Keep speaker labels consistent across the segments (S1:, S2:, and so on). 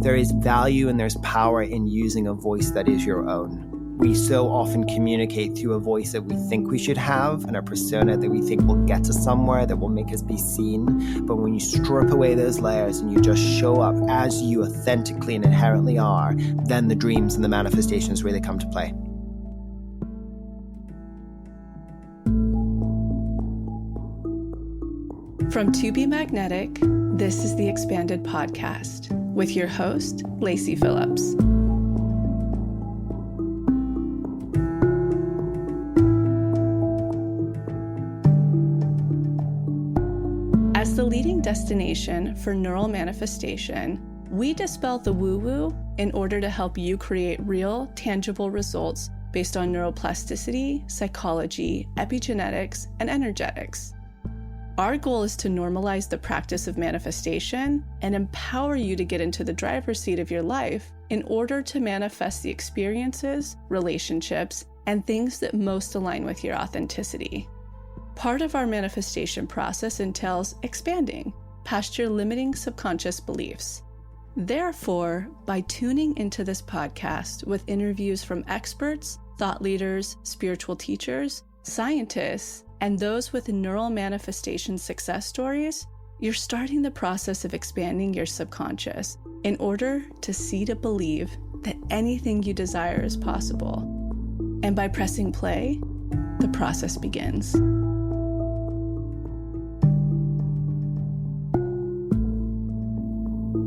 S1: There is value and there's power in using a voice that is your own. We so often communicate through a voice that we think we should have and a persona that we think will get us somewhere, that will make us be seen. But when you strip away those layers and you just show up as you authentically and inherently are, then the dreams and the manifestations really come to play.
S2: From To Be Magnetic, this is the Expanded Podcast with your host, Lacey Phillips. As the leading destination for neural manifestation, we dispel the woo-woo in order to help you create real, tangible results based on neuroplasticity, psychology, epigenetics, and energetics. Our goal is to normalize the practice of manifestation and empower you to get into the driver's seat of your life in order to manifest the experiences, relationships, and things that most align with your authenticity. Part of our manifestation process entails expanding past your limiting subconscious beliefs. Therefore, by tuning into this podcast with interviews from experts, thought leaders, spiritual teachers, scientists, and those with neural manifestation success stories, you're starting the process of expanding your subconscious in order to see to believe that anything you desire is possible. And by pressing play, the process begins.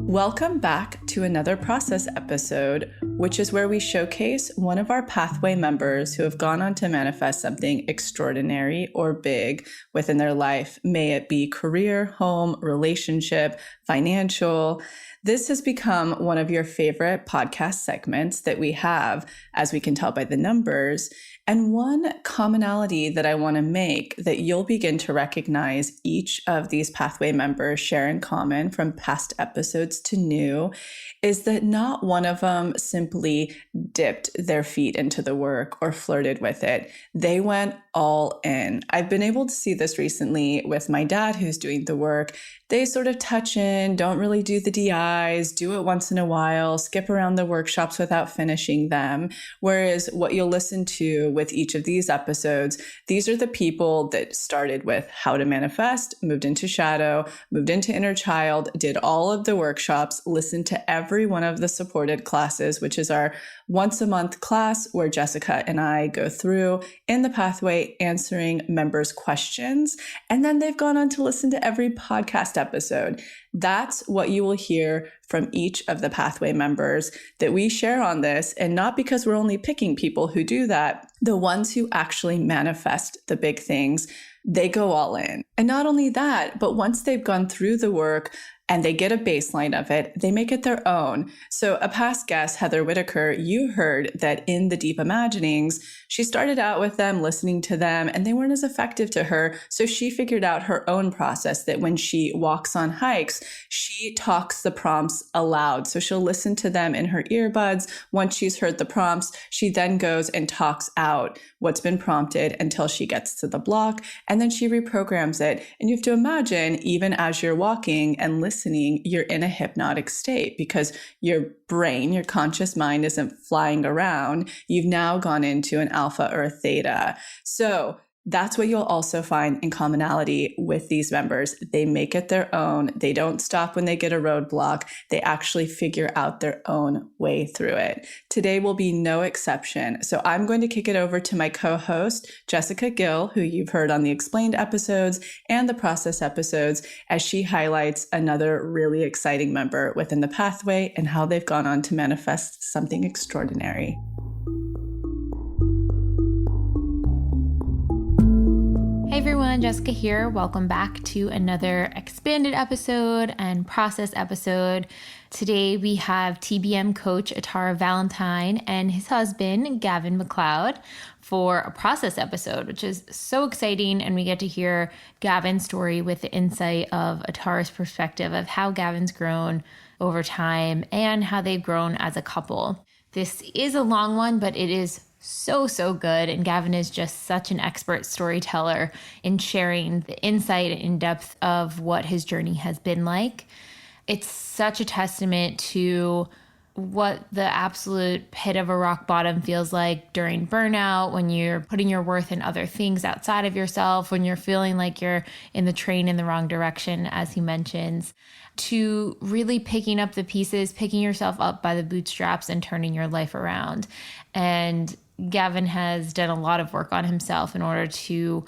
S2: Welcome back to another process episode, which is where we showcase one of our pathway members who have gone on to manifest something extraordinary or big within their life, may it be career, home, relationship, financial. This has become one of your favorite podcast segments that we have, as we can tell by the numbers. And one commonality that I want to make that you'll begin to recognize each of these pathway members share in common from past episodes to new is that not one of them simply dipped their feet into the work or flirted with it. They went all in. I've been able to see this recently with my dad who's doing the work. They sort of touch in, don't really do the DIs, do it once in a while, skip around the workshops without finishing them. Whereas what you'll listen to with each of these episodes, these are the people that started with how to manifest, moved into shadow, moved into inner child, did all of the workshops, listened to every one of the supported classes, which is our once a month class where Jessica and I go through in the pathway answering members' questions. And then they've gone on to listen to every podcast episode. That's what you will hear from each of the pathway members that we share on this. And not because we're only picking people who do that, the ones who actually manifest the big things, they go all in. And not only that, but once they've gone through the work, and they get a baseline of it, they make it their own. So a past guest, Heather Whitaker, you heard that in the Deep Imaginings, she started out with them, listening to them, and they weren't as effective to her. So she figured out her own process that when she walks on hikes, she talks the prompts aloud. So she'll listen to them in her earbuds. Once she's heard the prompts, she then goes and talks out what's been prompted until she gets to the block, and then she reprograms it. And you have to imagine, even as you're walking and listening, you're in a hypnotic state because your brain, your conscious mind isn't flying around. You've now gone into an alpha or a theta. So that's what you'll also find in commonality with these members. They make it their own. They don't stop when they get a roadblock. They actually figure out their own way through it. Today will be no exception. So I'm going to kick it over to my co-host, Jessica Gill, who you've heard on the Explained episodes and the Process episodes, as she highlights another really exciting member within the pathway and how they've gone on to manifest something extraordinary.
S3: Hey everyone, Jessica here. Welcome back to another expanded episode and process episode. Today we have TBM coach Atarah Valentine and his husband, Gavin McLeod, for a process episode, which is so exciting. And we get to hear Gavin's story with the insight of Atarah's perspective of how Gavin's grown over time and how they've grown as a couple. This is a long one, but it is so good. And Gavin is just such an expert storyteller in sharing the insight and in depth of what his journey has been like. It's such a testament to what the absolute pit of a rock bottom feels like during burnout, when you're putting your worth in other things outside of yourself, when you're feeling like you're in the train in the wrong direction, as he mentions, to really picking up the pieces, picking yourself up by the bootstraps and turning your life around. And Gavin has done a lot of work on himself in order to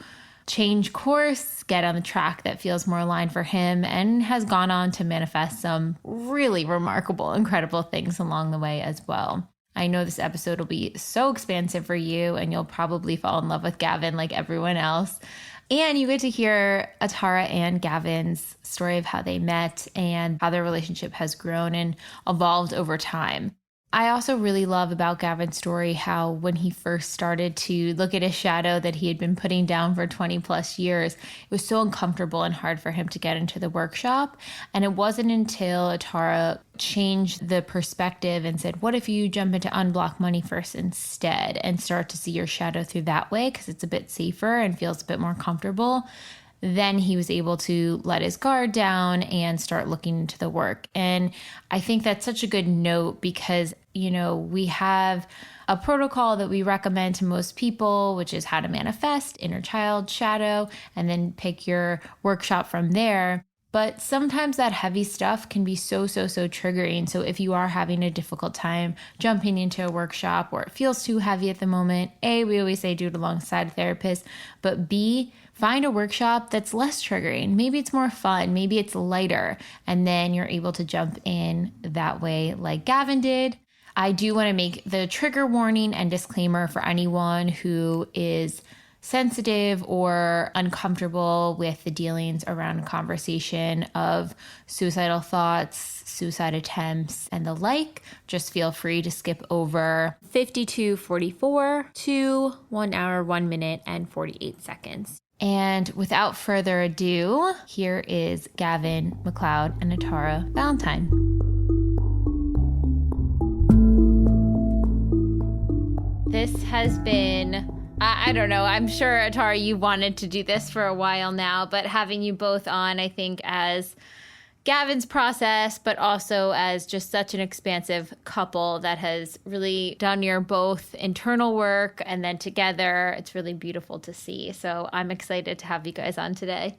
S3: change course, get on the track that feels more aligned for him, and has gone on to manifest some really remarkable, incredible things along the way as well. I know this episode will be so expansive for you, and you'll probably fall in love with Gavin like everyone else. And you get to hear Atarah and Gavin's story of how they met and how their relationship has grown and evolved over time. I also really love about Gavin's story how when he first started to look at his shadow that he had been putting down for 20 plus years, it was so uncomfortable and hard for him to get into the workshop. And it wasn't until Atarah changed the perspective and said, what if you jump into unblock money first instead and start to see your shadow through that way because it's a bit safer and feels a bit more comfortable. Then he was able to let his guard down and start looking into the work. And I think that's such a good note because, you know, we have a protocol that we recommend to most people, which is how to manifest inner child shadow, and then pick your workshop from there. But sometimes that heavy stuff can be so triggering. So if you are having a difficult time jumping into a workshop or it feels too heavy at the moment, A, we always say do it alongside a therapist, but B, find a workshop that's less triggering. Maybe it's more fun, maybe it's lighter, and then you're able to jump in that way like Gavin did. I do want to make the trigger warning and disclaimer for anyone who is sensitive or uncomfortable with the dealings around a conversation of suicidal thoughts, suicide attempts, and the like. Just feel free to skip over 52:44 to 1 hour, 1 minute, and 48 seconds. And without further ado, here is Gavin McLeod and Atarah Valentine. This has been, I don't know, I'm sure, Atarah, you wanted to do this for a while now, but having you both on, I think, as Gavin's process, but also as just such an expansive couple that has really done your both internal work and then together, it's really beautiful to see. So I'm excited to have you guys on today.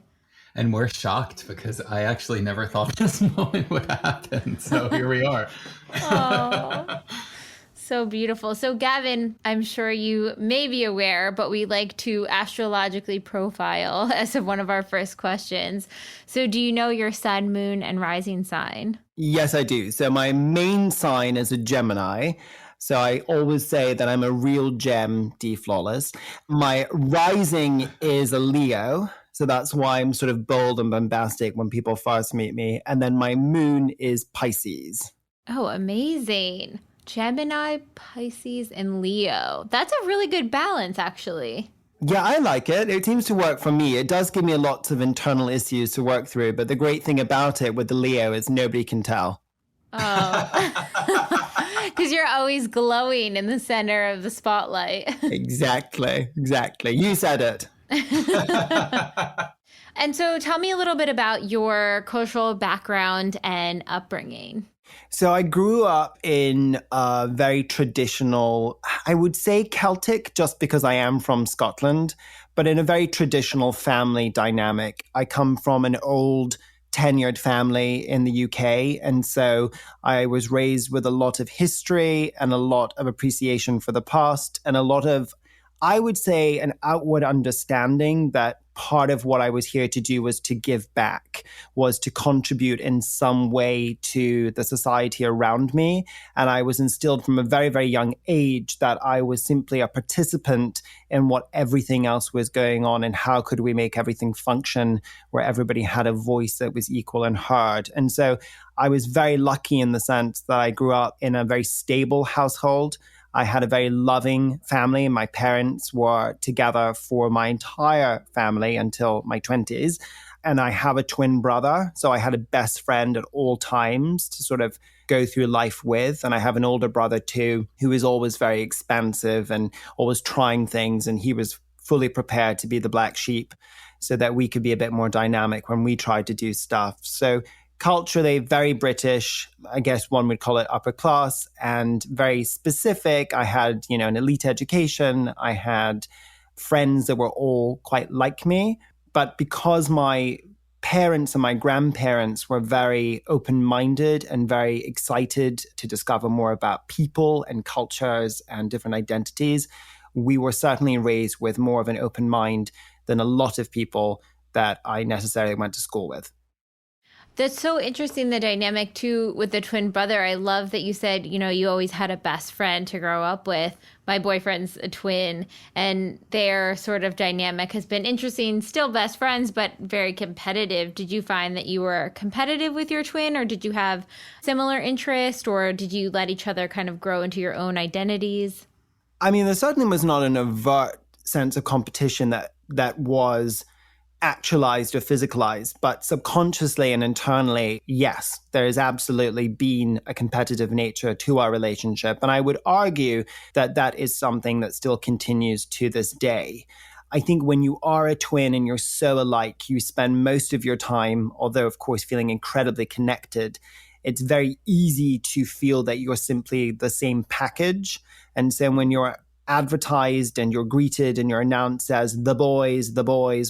S4: And we're shocked because I actually never thought this moment would happen. So here we are.
S3: Oh. So beautiful. So Gavin, I'm sure you may be aware, but we like to astrologically profile as one of our first questions. So do you know your sun, moon, and rising sign?
S1: Yes, I do. So my main sign is a Gemini. So I always say that I'm a real gem, D flawless. My rising is a Leo. So that's why I'm sort of bold and bombastic when people first meet me. And then my moon is Pisces.
S3: Oh, amazing. Gemini, Pisces, and Leo. That's a really good balance, actually.
S1: Yeah, I like it. It seems to work for me. It does give me lots of internal issues to work through. But the great thing about it with the Leo is nobody can tell.
S3: Oh, because you're always glowing in the center of the spotlight.
S1: Exactly. You said it.
S3: And so tell me a little bit about your cultural background and upbringing.
S1: So I grew up in a very traditional, I would say Celtic, just because I am from Scotland, but in a very traditional family dynamic. I come from an old tenured family in the UK. And so I was raised with a lot of history and a lot of appreciation for the past and a lot of, I would say, an outward understanding that part of what I was here to do was to give back, was to contribute in some way to the society around me. And I was instilled from a very, very young age that I was simply a participant in what everything else was going on and how could we make everything function where everybody had a voice that was equal and heard. And so I was very lucky in the sense that I grew up in a very stable household. I had a very loving family. My parents were together for my entire family until my 20s. And I have a twin brother. So I had a best friend at all times to sort of go through life with. And I have an older brother too, who is always very expansive and always trying things. And he was fully prepared to be the black sheep so that we could be a bit more dynamic when we tried to do stuff. So culturally very British. I guess one would call it upper class, and very specific. I had, an elite education. I had friends that were all quite like me. But because my parents and my grandparents were very open-minded and very excited to discover more about people and cultures and different identities, we were certainly raised with more of an open mind than a lot of people that I necessarily went to school with.
S3: That's so interesting, the dynamic too with the twin brother. I love that you said, you always had a best friend to grow up with. My boyfriend's a twin, and their sort of dynamic has been interesting. Still best friends, but very competitive. Did you find that you were competitive with your twin, or did you have similar interest, or did you let each other kind of grow into your own identities?
S1: I mean, there certainly was not an overt sense of competition that was actualized or physicalized, but subconsciously and internally, yes, there has absolutely been a competitive nature to our relationship. And I would argue that that is something that still continues to this day. I think when you are a twin and you're so alike, you spend most of your time, although of course feeling incredibly connected, it's very easy to feel that you're simply the same package. And so when you're advertised and you're greeted and you're announced as the boys,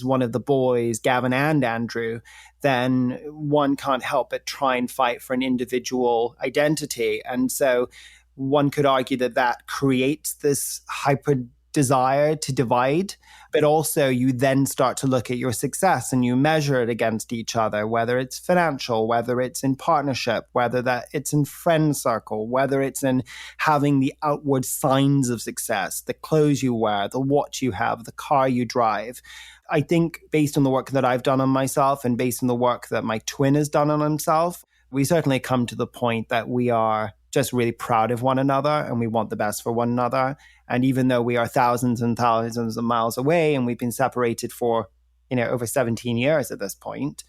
S1: one of the boys, Gavin and Andrew, then one can't help but try and fight for an individual identity. And so one could argue that that creates this hyper desire to divide, but also you then start to look at your success and you measure it against each other, whether it's financial, whether it's in partnership, whether that it's in friend circle, whether it's in having the outward signs of success, the clothes you wear, the watch you have, the car you drive. I think based on the work that I've done on myself and based on the work that my twin has done on himself, we certainly come to the point that we are just really proud of one another and we want the best for one another. And even though we are thousands and thousands of miles away and we've been separated for, over 17 years at this point,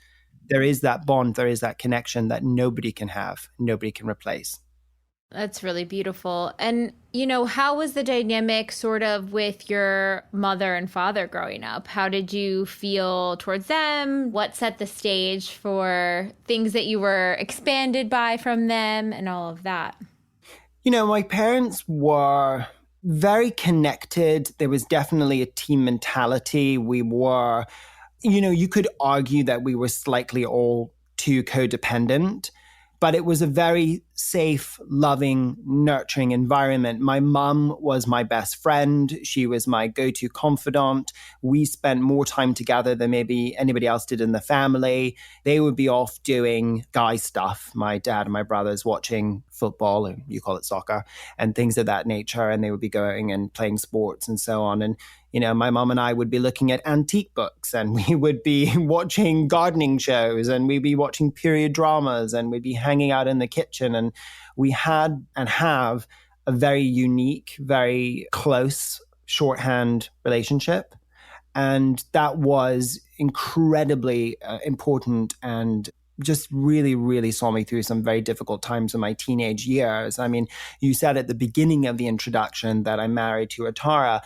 S1: there is that bond, there is that connection that nobody can have, nobody can replace.
S3: That's really beautiful. And, how was the dynamic sort of with your mother and father growing up? How did you feel towards them? What set the stage for things that you were expanded by from them and all of that?
S1: My parents were very connected. There was definitely a team mentality. We were, you could argue that we were slightly all too codependent, but it was a very safe, loving, nurturing environment. My mum was my best friend. She was my go-to confidant. We spent more time together than maybe anybody else did in the family. They would be off doing guy stuff. My dad and my brothers watching football, and you call it soccer, and things of that nature. And they would be going and playing sports and so on. And my mom and I would be looking at antique books, and we would be watching gardening shows, and we'd be watching period dramas, and we'd be hanging out in the kitchen. And we had and have a very unique, very close shorthand relationship. And that was incredibly important and just really, really saw me through some very difficult times in my teenage years. I mean, you said at the beginning of the introduction that I'm married to Atarah.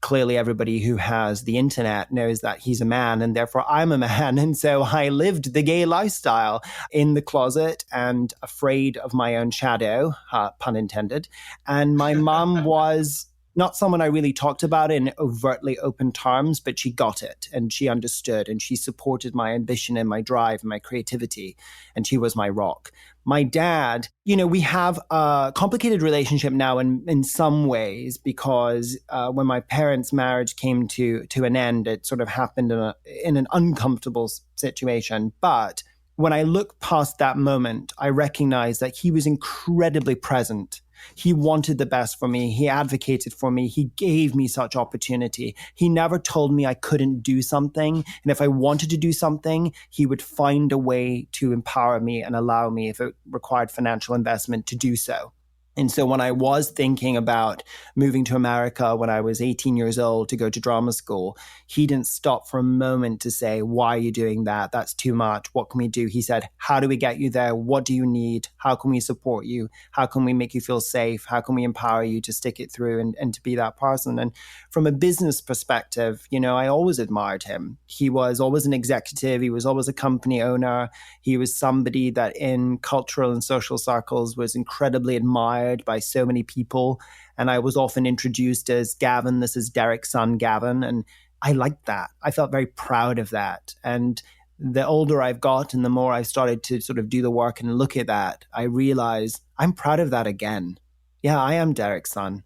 S1: Clearly, everybody who has the internet knows that he's a man and therefore I'm a man. And so I lived the gay lifestyle in the closet and afraid of my own shadow, pun intended. And my mom was not someone I really talked about in overtly open terms, but she got it and she understood and she supported my ambition and my drive and my creativity. And she was my rock. My dad, we have a complicated relationship now in some ways because when my parents' marriage came to an end, it sort of happened in an uncomfortable situation. But when I look past that moment, I recognize that he was incredibly present. He wanted the best for me. He advocated for me. He gave me such opportunity. He never told me I couldn't do something. And if I wanted to do something, he would find a way to empower me and allow me, if it required financial investment, to do so. And so when I was thinking about moving to America when I was 18 years old to go to drama school, he didn't stop for a moment to say, why are you doing that? That's too much. What can we do? He said, how do we get you there? What do you need? How can we support you? How can we make you feel safe? How can we empower you to stick it through and to be that person? And from a business perspective, I always admired him. He was always an executive. He was always a company owner. He was somebody that in cultural and social circles was incredibly admired by so many people. And I was often introduced as Gavin. This is Derek's son, Gavin. And I liked that. I felt very proud of that. And the older I've got and the more I started to sort of do the work and look at that, I realized I'm proud of that again. Yeah, I am Derek's son.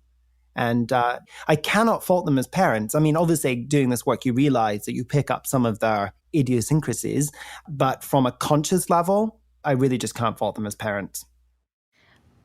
S1: And I cannot fault them as parents. I mean, obviously, doing this work, you realize that you pick up some of their idiosyncrasies. But from a conscious level, I really just can't fault them as parents.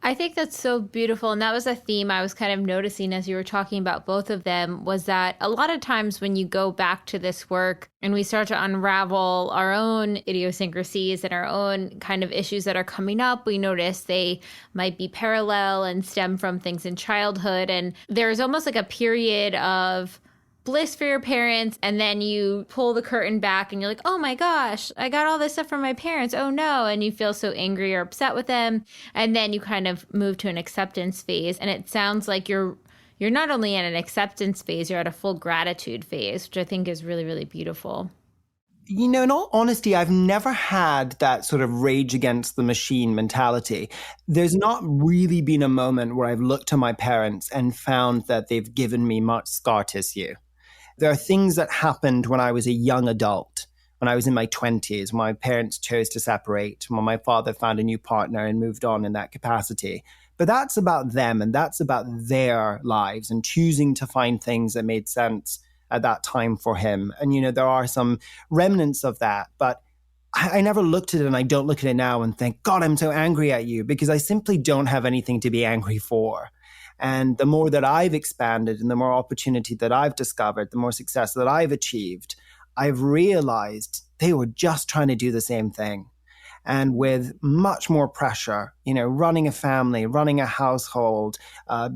S3: I think that's so beautiful. And that was a theme I was kind of noticing as you were talking about both of them, was that a lot of times when you go back to this work and we start to unravel our own idiosyncrasies and our own kind of issues that are coming up, we notice they might be parallel and stem from things in childhood. And there's almost like a period of bliss for your parents, and then you pull the curtain back and you're like, oh my gosh, I got all this stuff from my parents, oh no, and you feel so angry or upset with them, and then you kind of move to an acceptance phase. And it sounds like you're not only in an acceptance phase, you're at a full gratitude phase, which I think is really, really beautiful.
S1: In all honesty, I've never had that sort of rage against the machine mentality. There's not really been a moment where I've looked to my parents and found that they've given me much scar tissue. There are things that happened when I was a young adult, when I was in my 20s, when my parents chose to separate, when my father found a new partner and moved on in that capacity. But that's about them, and that's about their lives and choosing to find things that made sense at that time for him. And, there are some remnants of that, but I never looked at it, and I don't look at it now and think, God, I'm so angry at you, because I simply don't have anything to be angry for. And the more that I've expanded and the more opportunity that I've discovered, the more success that I've achieved, I've realized they were just trying to do the same thing. And with much more pressure, running a family, running a household,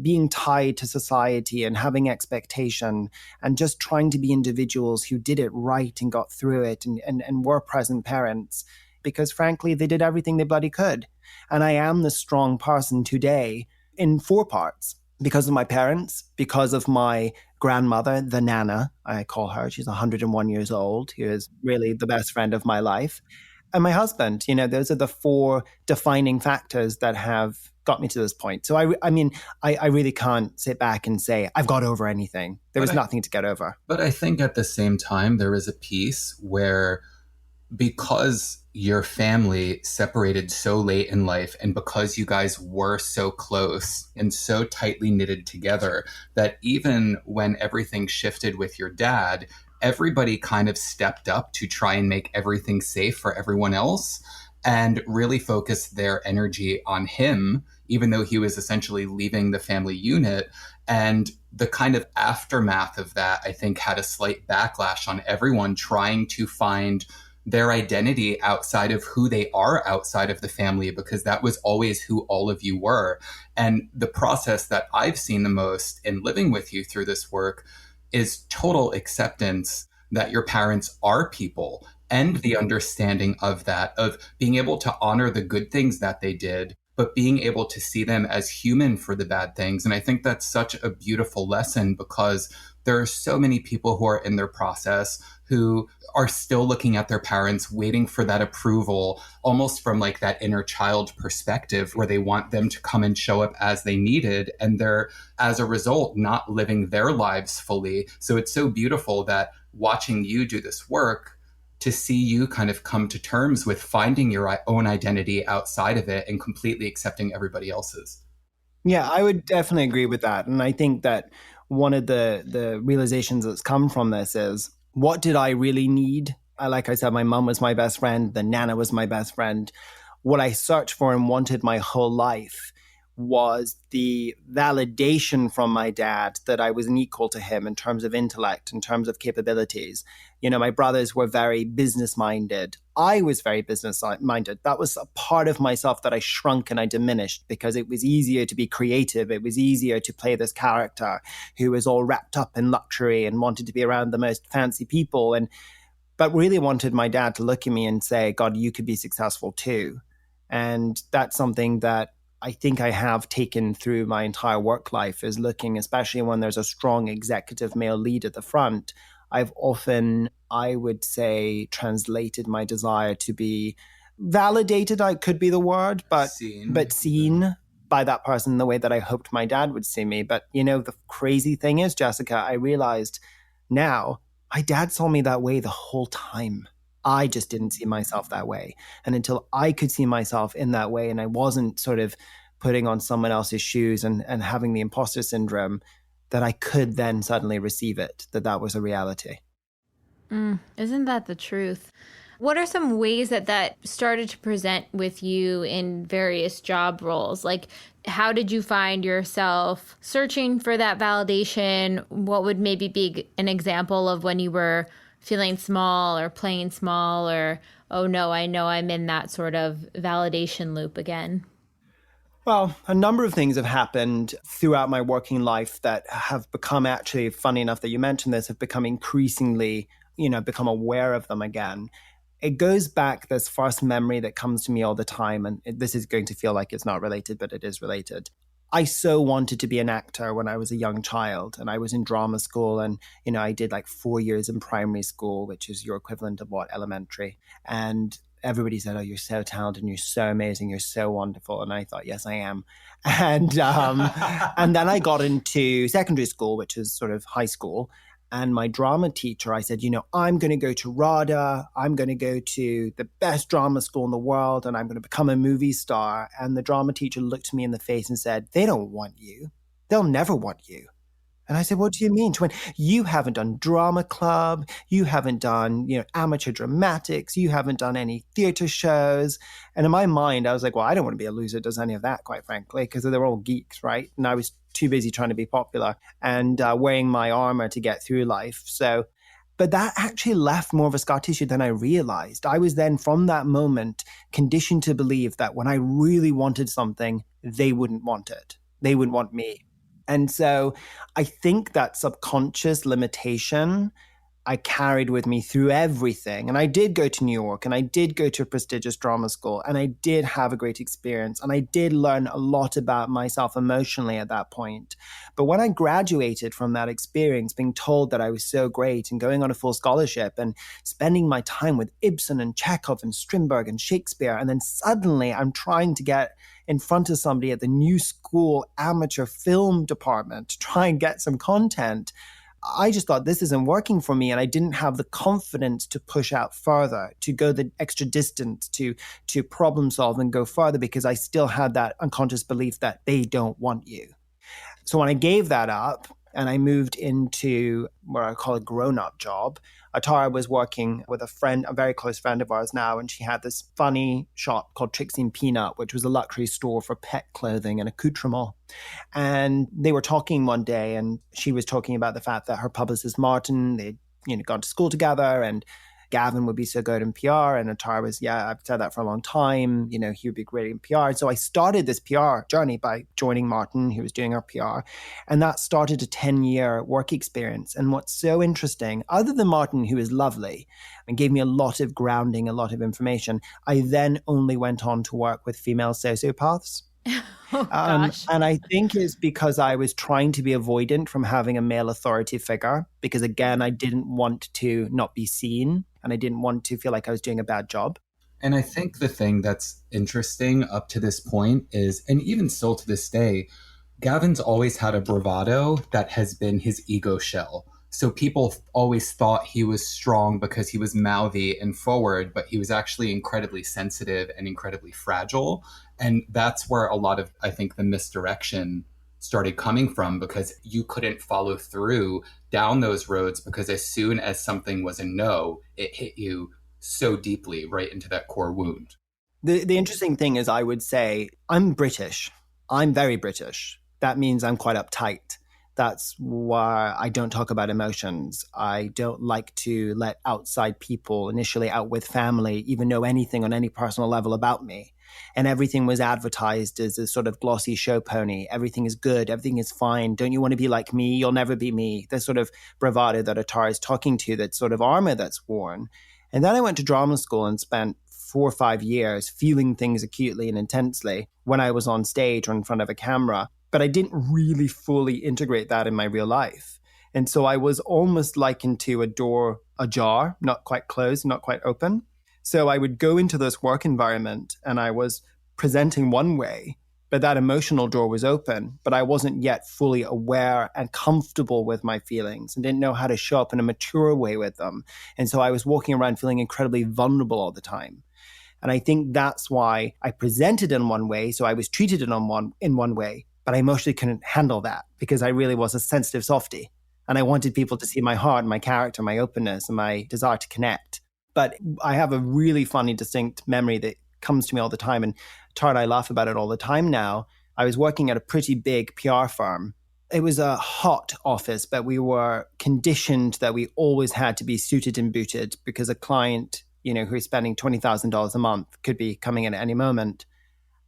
S1: being tied to society and having expectation, and just trying to be individuals who did it right and got through it and were present parents, because frankly, they did everything they bloody could. And I am the strong person today in 4 parts: because of my parents, because of my grandmother, the Nana, I call her. She's 101 years old, who is really the best friend of my life. And my husband. Those are the 4 defining factors that have got me to this point. So I really can't sit back and say, I've got over anything. There was nothing to get over.
S4: But I think at the same time, there is a piece where, because your family separated so late in life, and because you guys were so close and so tightly knitted together, that even when everything shifted with your dad, everybody kind of stepped up to try and make everything safe for everyone else and really focused their energy on him, even though he was essentially leaving the family unit. And the kind of aftermath of that, I think, had a slight backlash on everyone trying to find their identity outside of who they are outside of the family, because that was always who all of you were. And the process that I've seen the most in living with you through this work is total acceptance that your parents are people, and the understanding of that, of being able to honor the good things that they did, but being able to see them as human for the bad things. And I think that's such a beautiful lesson, because there are so many people who are in their process who are still looking at their parents, waiting for that approval, almost from like that inner child perspective, where they want them to come and show up as they needed. And they're, as a result, not living their lives fully. So it's so beautiful that watching you do this work, to see you kind of come to terms with finding your own identity outside of it and completely accepting everybody else's.
S1: Yeah, I would definitely agree with that. And I think that one of the realizations that's come from this is, what did I really need? Like I said, my mom was my best friend. The Nana was my best friend. What I searched for and wanted my whole life was the validation from my dad that I was an equal to him in terms of intellect, in terms of capabilities. You know, my brothers were very business minded. I was very business minded. That was a part of myself that I shrunk and I diminished because it was easier to be creative. It was easier to play this character who was all wrapped up in luxury and wanted to be around the most fancy people, but really wanted my dad to look at me and say, God, you could be successful too. And that's something that I think I have taken through my entire work life, is looking, especially when there's a strong executive male lead at the front. I've often, I would say, translated my desire to be validated, I could be the word, but seen by that person in the way that I hoped my dad would see me. But, you know, the crazy thing is, Jessica, I realized now my dad saw me that way the whole time. I just didn't see myself that way. And until I could see myself in that way, and I wasn't sort of putting on someone else's shoes and having the imposter syndrome, that I could then suddenly receive it, that was a reality.
S3: Isn't that the truth? What are some ways that started to present with you in various job roles? Like, how did you find yourself searching for that validation? What would maybe be an example of when you were feeling small or playing small, or, oh no, I know I'm in that sort of validation loop again?
S1: Well, a number of things have happened throughout my working life that have become, actually, funny enough that you mentioned this, have become increasingly, become aware of them again. It goes back, this first memory that comes to me all the time, and this is going to feel like it's not related, but it is related. I so wanted to be an actor when I was a young child, and I was in drama school, and, I did like 4 years in primary school, which is your equivalent of elementary. And everybody said, oh, you're so talented, and you're so amazing, you're so wonderful. And I thought, yes, I am. And and then I got into secondary school, which is sort of high school. And my drama teacher, I said, I'm going to go to RADA. I'm going to go to the best drama school in the world, and I'm going to become a movie star. And the drama teacher looked me in the face and said, they don't want you. They'll never want you. And I said, what do you mean? When you haven't done drama club, you haven't done, amateur dramatics, you haven't done any theater shows. And in my mind, I was like, well, I don't want to be a loser that does any of that, quite frankly, because they're all geeks, right? And I was too busy trying to be popular and wearing my armor to get through life. But that actually left more of a scar tissue than I realized. I was then, from that moment, conditioned to believe that when I really wanted something, they wouldn't want it. They wouldn't want me. And so I think that subconscious limitation I carried with me through everything. And I did go to New York, and I did go to a prestigious drama school, and I did have a great experience, and I did learn a lot about myself emotionally at that point. But when I graduated from that experience, being told that I was so great and going on a full scholarship and spending my time with Ibsen and Chekhov and Strindberg and Shakespeare, and then suddenly I'm trying to get in front of somebody at the New School amateur film department to try and get some content, I just thought, this isn't working for me. And I didn't have the confidence to push out further, to go the extra distance, to problem solve and go further, because I still had that unconscious belief that they don't want you. So when I gave that up and I moved into what I call a grown-up job, Atarah was working with a friend, a very close friend of ours now, and she had this funny shop called Trixie and Peanut, which was a luxury store for pet clothing and accoutrement. And they were talking one day, and she was talking about the fact that her publicist, Martin, they'd gone to school together, and Gavin would be so good in PR. And Atarah was, yeah, I've said that for a long time. He would be great in PR. So I started this PR journey by joining Martin, who was doing our PR. And that started a 10-year work experience. And what's so interesting, other than Martin, who is lovely and gave me a lot of grounding, a lot of information, I then only went on to work with female sociopaths.
S3: Oh, gosh.
S1: And I think it's because I was trying to be avoidant from having a male authority figure, because again, I didn't want to not be seen, and I didn't want to feel like I was doing a bad job.
S4: And I think the thing that's interesting up to this point is, and even still to this day, Gavin's always had a bravado that has been his ego shell. So people always thought he was strong because he was mouthy and forward, but he was actually incredibly sensitive and incredibly fragile. And that's where a lot of, I think, the misdirection started coming from, because you couldn't follow through down those roads, because as soon as something was a no, it hit you so deeply right into that core wound.
S1: The interesting thing is, I would say, I'm British. I'm very British. That means I'm quite uptight. That's why I don't talk about emotions. I don't like to let outside people, initially out with family, even know anything on any personal level about me. And everything was advertised as a sort of glossy show pony. Everything is good. Everything is fine. Don't you want to be like me? You'll never be me. The sort of bravado that Atarah is talking to, that sort of armor that's worn. And then I went to drama school and spent 4 or 5 years feeling things acutely and intensely when I was on stage or in front of a camera. But I didn't really fully integrate that in my real life. And so I was almost likened to a door ajar, not quite closed, not quite open. So I would go into this work environment and I was presenting one way, but that emotional door was open, but I wasn't yet fully aware and comfortable with my feelings and didn't know how to show up in a mature way with them. And so I was walking around feeling incredibly vulnerable all the time. And I think that's why I presented in one way. So I was treated in one way, but I emotionally couldn't handle that because I really was a sensitive softie. And I wanted people to see my heart, my character, my openness, and my desire to connect. But I have a really funny, distinct memory that comes to me all the time. And Tara and I laugh about it all the time now. I was working at a pretty big PR firm. It was a hot office, but we were conditioned that we always had to be suited and booted because a client, who's spending $20,000 a month could be coming in at any moment.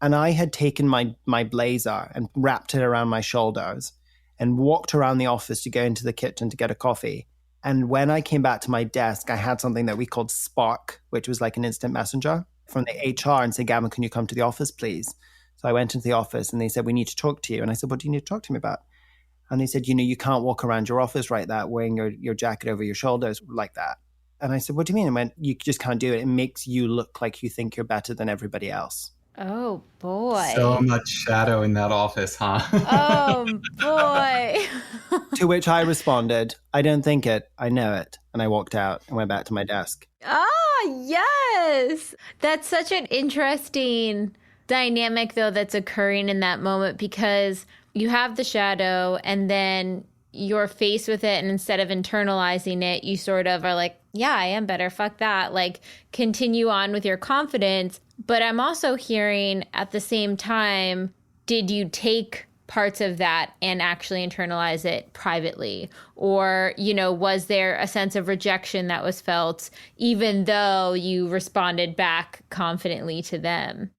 S1: And I had taken my blazer and wrapped it around my shoulders and walked around the office to go into the kitchen to get a coffee. And when I came back to my desk, I had something that we called Spark, which was like an instant messenger from the HR, and said, Gavin, can you come to the office, please? So I went into the office and they said, we need to talk to you. And I said, what do you need to talk to me about? And they said, you can't walk around your office like that, wearing your jacket over your shoulders like that. And I said, what do you mean? I went, you just can't do it. It makes you look like you think you're better than everybody else.
S3: Oh, boy.
S4: So much shadow in that office, huh?
S3: Oh, boy.
S1: To which I responded, I don't think it, I know it. And I walked out and went back to my desk.
S3: Ah, yes. That's such an interesting dynamic, though, that's occurring in that moment, because you have the shadow and then you're faced with it. And instead of internalizing it, you sort of are like, yeah, I am better. Fuck that. Like, continue on with your confidence. But I'm also hearing at the same time, did you take parts of that and actually internalize it privately? Or, was there a sense of rejection that was felt even though you responded back confidently to them?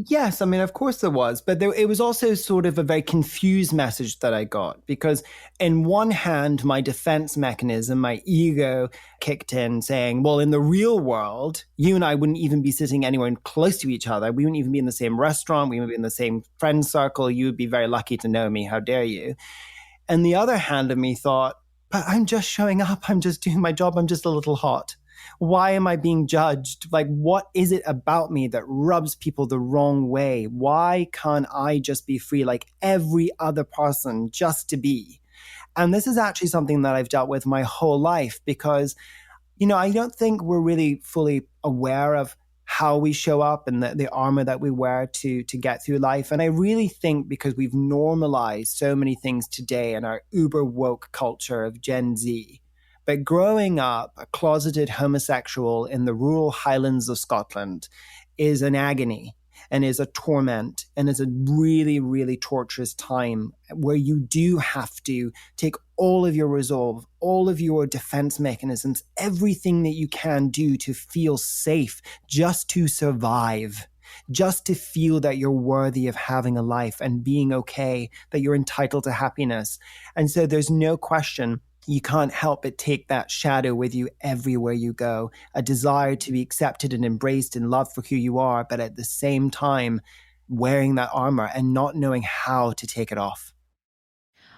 S1: Yes, I mean, of course there was, but it was also sort of a very confused message that I got, because in one hand, my defense mechanism, my ego kicked in saying, well, in the real world, you and I wouldn't even be sitting anywhere close to each other. We wouldn't even be in the same restaurant. We wouldn't be in the same friend circle. You would be very lucky to know me. How dare you? And the other hand of me thought, but I'm just showing up. I'm just doing my job. I'm just a little hot. Why am I being judged? Like, what is it about me that rubs people the wrong way? Why can't I just be free like every other person just to be? And this is actually something that I've dealt with my whole life because, I don't think we're really fully aware of how we show up and the armor that we wear to get through life. And I really think because we've normalized so many things today in our uber woke culture of Gen Z. But growing up a closeted homosexual in the rural highlands of Scotland is an agony and is a torment and is a really, really torturous time where you do have to take all of your resolve, all of your defense mechanisms, everything that you can do to feel safe, just to survive, just to feel that you're worthy of having a life and being okay, that you're entitled to happiness. And so there's no question you can't help but take that shadow with you everywhere you go, a desire to be accepted and embraced and loved for who you are, but at the same time, wearing that armor and not knowing how to take it off.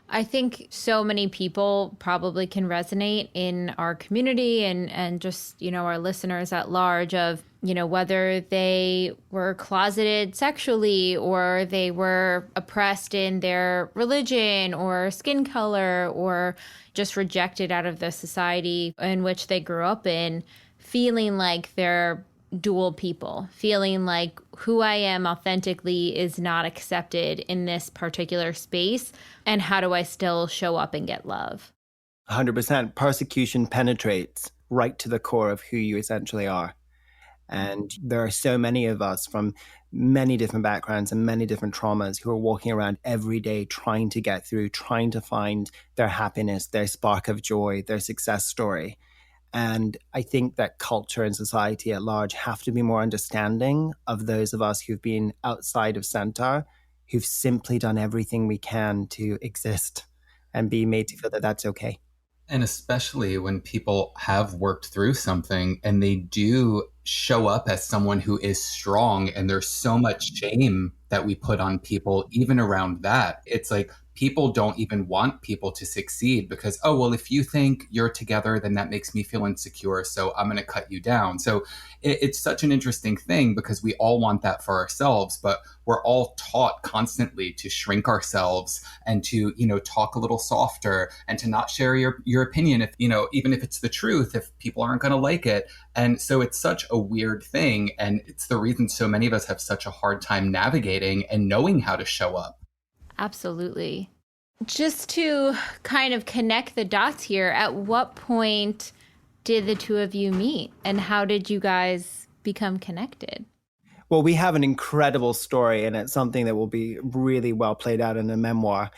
S3: I think so many people probably can resonate in our community and just, our listeners at large of, whether they were closeted sexually or they were oppressed in their religion or skin color or just rejected out of the society in which they grew up in, feeling like they're dual people, feeling like who I am authentically is not accepted in this particular space. And how do I still show up and get love?
S1: 100%. Persecution penetrates right to the core of who you essentially are. And there are so many of us from many different backgrounds and many different traumas who are walking around every day trying to get through, trying to find their happiness, their spark of joy, their success story. And I think that culture and society at large have to be more understanding of those of us who've been outside of center, who've simply done everything we can to exist and be made to feel that that's okay.
S4: And especially when people have worked through something and they do show up as someone who is strong, and there's so much shame that we put on people even around that. It's like people don't even want people to succeed because, oh, well, if you think you're together, then that makes me feel insecure. So I'm going to cut you down. So it's such an interesting thing because we all want that for ourselves, but we're all taught constantly to shrink ourselves and to, talk a little softer and to not share your opinion if, even if it's the truth, if people aren't going to like it. And so it's such a weird thing. And it's the reason so many of us have such a hard time navigating and knowing how to show up.
S3: Absolutely. Just to kind of connect the dots here, at what point did the two of you meet and how did you guys become connected?
S1: Well, we have an incredible story, and it's something that will be really well played out in a memoir.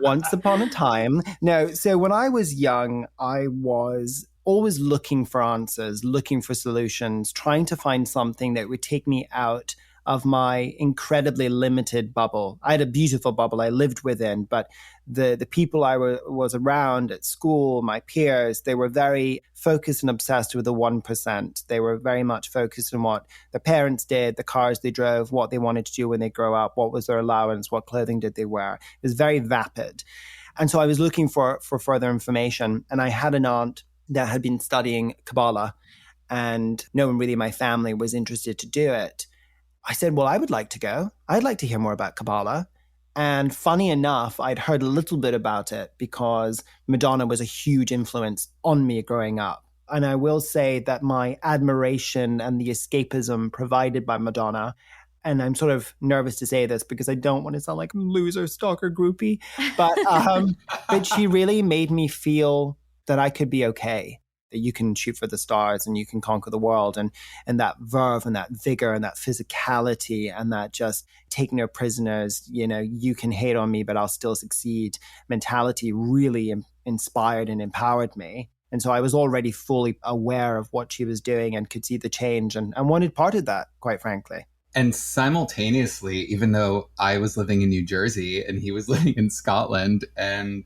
S1: Once upon a time. No, so when I was young, I was always looking for answers, looking for solutions, trying to find something that would take me out of my incredibly limited bubble. I had a beautiful bubble I lived within, but the people I was around at school, my peers, they were very focused and obsessed with the 1%. They were very much focused on what their parents did, the cars they drove, what they wanted to do when they grow up, what was their allowance, what clothing did they wear. It was very vapid. And so I was looking for further information. And I had an aunt that had been studying Kabbalah, and no one really in my family was interested to do it. I said, well, I would like to go. I'd like to hear more about Kabbalah. And funny enough, I'd heard a little bit about it because Madonna was a huge influence on me growing up. And I will say that my admiration and the escapism provided by Madonna, and I'm sort of nervous to say this because I don't want to sound like a loser, stalker, groupie, but she really made me feel that I could be okay, that you can shoot for the stars and you can conquer the world. And that verve and that vigor and that physicality and that just take no prisoners, you can hate on me, but I'll still succeed mentality really inspired and empowered me. And so I was already fully aware of what she was doing and could see the change and wanted part of that, quite frankly.
S4: And simultaneously, even though I was living in New Jersey and he was living in Scotland, and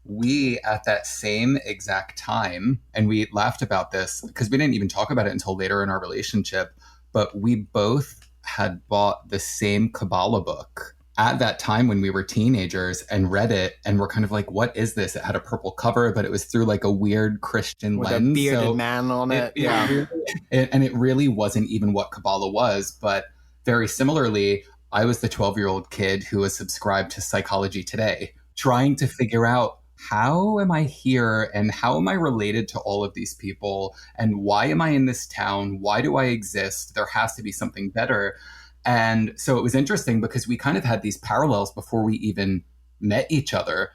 S4: we, at that same exact time, and we laughed about this because we didn't even talk about it until later in our relationship, but we both had bought the same Kabbalah book at that time when we were teenagers and read it and were kind of like, what is this? It had a purple cover, but it was through like a weird Christian
S1: with
S4: lens.
S1: A bearded man on it. Yeah.
S4: And it really wasn't even what Kabbalah was. But very similarly, I was the 12-year-old kid who was subscribed to Psychology Today, trying to figure out, how am I here and how am I related to all of these people? And why am I in this town? Why do I exist? There has to be something better. And so it was interesting because we kind of had these parallels before we even met each other.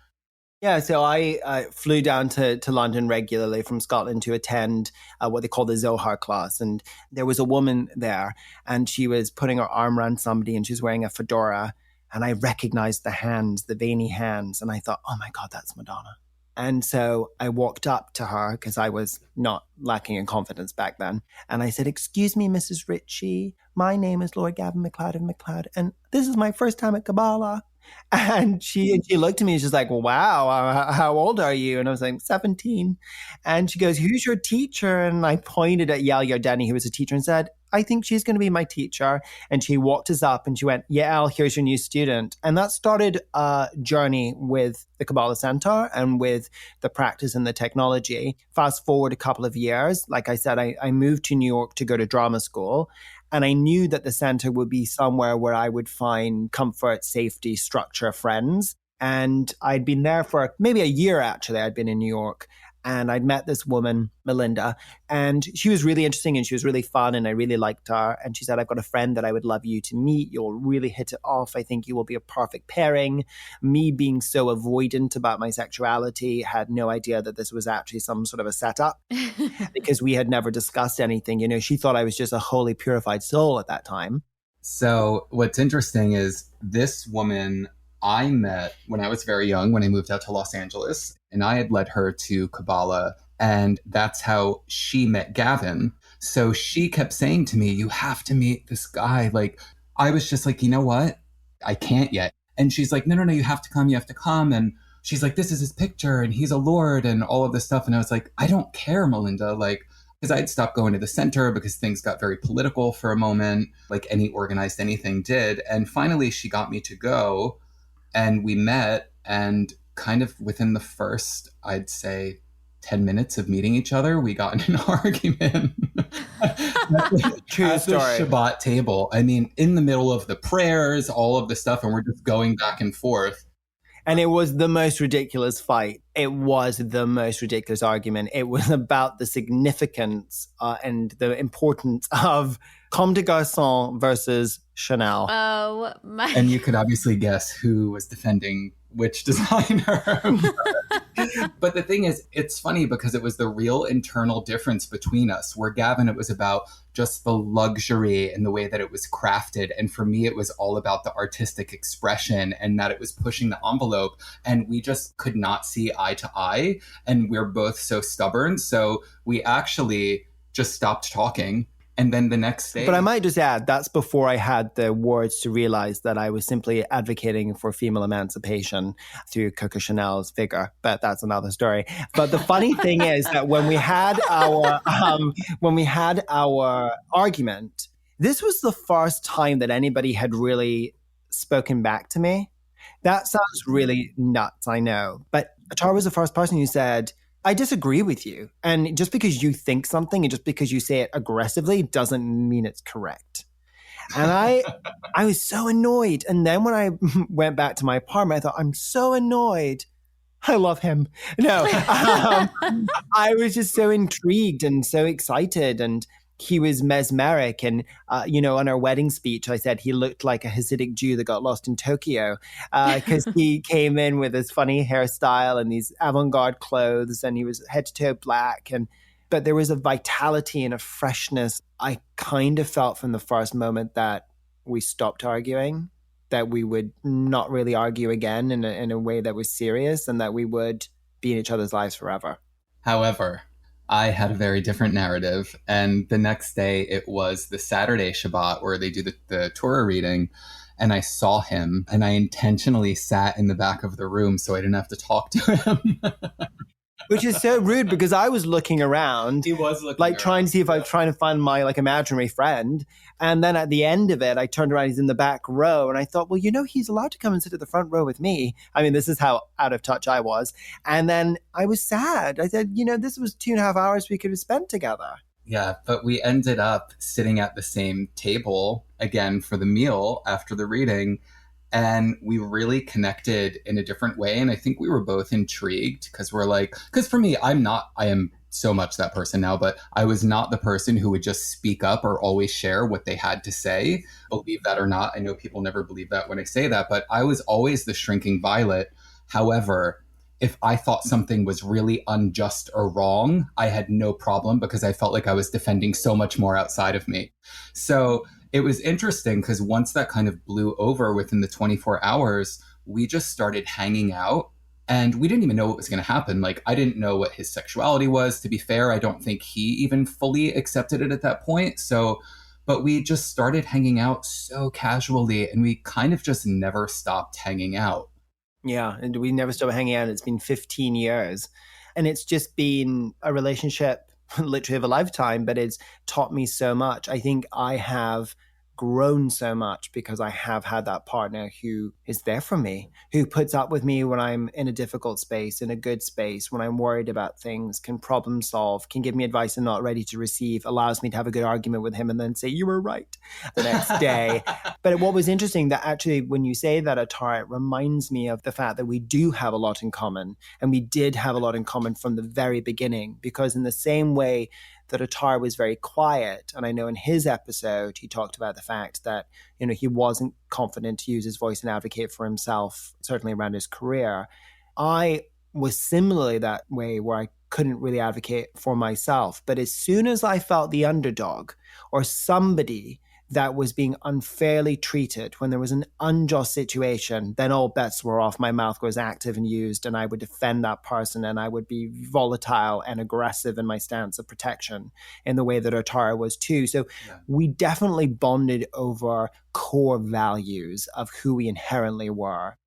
S1: Yeah, so I flew down to London regularly from Scotland to attend what they call the Zohar class. And there was a woman there and she was putting her arm around somebody and she was wearing a fedora. And I recognized the hands, the veiny hands. And I thought, oh my God, that's Madonna. And so I walked up to her because I was not lacking in confidence back then. And I said, excuse me, Mrs. Ritchie, my name is Lord Gavin McLeod of McLeod. And this is my first time at Kabbalah. And she looked at me and she's like, well, wow, how old are you? And I was like, 17. And she goes, who's your teacher? And I pointed at Yael Yardeni, who was a teacher, and said, I think she's going to be my teacher. And she walked us up and she went, Yael, here's your new student. And that started a journey with the Kabbalah Center and with the practice and the technology. Fast forward a couple of years. Like I said, I moved to New York to go to drama school. And I knew that the center would be somewhere where I would find comfort, safety, structure, friends. And I'd been there for maybe a year, actually. I'd been in New York. And I'd met this woman, Melinda, and she was really interesting and she was really fun and I really liked her. And she said, I've got a friend that I would love you to meet. You'll really hit it off. I think you will be a perfect pairing. Me being so avoidant about my sexuality, had no idea that this was actually some sort of a setup because we had never discussed anything. You know, she thought I was just a wholly purified soul at that time.
S4: So what's interesting is this woman I met when I was very young, when I moved out to Los Angeles, and I had led her to Kabbalah, and that's how she met Gavin. So she kept saying to me, you have to meet this guy. Like, I was just like, you know what? I can't yet. And she's like, no, you have to come. And she's like, this is his picture and he's a lord and all of this stuff. And I was like, I don't care, Melinda. Like, because I'd stopped going to the center because things got very political for a moment, like any organized anything did. And finally she got me to go. And we met, and kind of within the first, I'd say, 10 minutes of meeting each other, we got in an argument.
S1: True story.
S4: The Shabbat table. I mean, in the middle of the prayers, all of the stuff, and we're just going back and forth.
S1: And it was the most ridiculous fight. It was the most ridiculous argument. It was about the significance and the importance of Comme des Garçons versus Chanel.
S3: Oh, my.
S4: And you could obviously guess who was defending which designer. But the thing is, it's funny because it was the real internal difference between us. Where Gavin, it was about just the luxury and the way that it was crafted. And for me, it was all about the artistic expression and that it was pushing the envelope. And we just could not see eye to eye. And we're both so stubborn. So we actually just stopped talking. And then the next day...
S1: But I might just add, that's before I had the words to realize that I was simply advocating for female emancipation through Coco Chanel's figure. But that's another story. But the funny thing is that when we had our argument, this was the first time that anybody had really spoken back to me. That sounds really nuts, I know. But Atarah was the first person who said, I disagree with you. And just because you think something and just because you say it aggressively doesn't mean it's correct. And I was so annoyed. And then when I went back to my apartment, I thought, I'm so annoyed. I love him. No, I was just so intrigued and so excited. And he was mesmeric. And, on our wedding speech, I said he looked like a Hasidic Jew that got lost in Tokyo because he came in with his funny hairstyle and these avant-garde clothes, and he was head to toe black. But there was a vitality and a freshness I kind of felt from the first moment that we stopped arguing, that we would not really argue again in a way that was serious, and that we would be in each other's lives forever.
S4: However, I had a very different narrative. And the next day, it was the Saturday Shabbat where they do the Torah reading. And I saw him, and I intentionally sat in the back of the room so I didn't have to talk to him.
S1: Which is so rude because I was looking around.
S4: He was looking
S1: like
S4: around.
S1: Trying to see if I was trying to find my imaginary friend. And then at the end of it, I turned around, he's in the back row. And I thought, well, he's allowed to come and sit at the front row with me. I mean, this is how out of touch I was. And then I was sad. I said, this was 2.5 hours we could have spent together.
S4: Yeah, but we ended up sitting at the same table again for the meal after the reading. And we really connected in a different way. And I think we were both intrigued because for me, I am so much that person now, but I was not the person who would just speak up or always share what they had to say. Believe that or not. I know people never believe that when I say that, but I was always the shrinking violet. However, if I thought something was really unjust or wrong, I had no problem because I felt like I was defending so much more outside of me. So it was interesting because once that kind of blew over within the 24 hours, we just started hanging out, and we didn't even know what was going to happen. Like, I didn't know what his sexuality was. To be fair, I don't think he even fully accepted it at that point. But we just started hanging out so casually, and we kind of just never stopped hanging out.
S1: Yeah, and we never stopped hanging out. It's been 15 years. And it's just been a relationship literally of a lifetime, but it's taught me so much. I think I have grown so much because I have had that partner who is there for me, who puts up with me when I'm in a difficult space, in a good space, when I'm worried about things, can problem solve, can give me advice I'm not ready to receive, allows me to have a good argument with him and then say, you were right the next day. But what was interesting that actually when you say that, Atarah, it reminds me of the fact that we do have a lot in common, and we did have a lot in common from the very beginning, because in the same way that Atarah was very quiet. And I know in his episode, he talked about the fact that, he wasn't confident to use his voice and advocate for himself, certainly around his career. I was similarly that way, where I couldn't really advocate for myself. But as soon as I felt the underdog or somebody that was being unfairly treated, when there was an unjust situation, then all bets were off. My mouth was active and used, and I would defend that person, and I would be volatile and aggressive in my stance of protection in the way that Atarah was too. So we definitely bonded over core values of who we inherently were.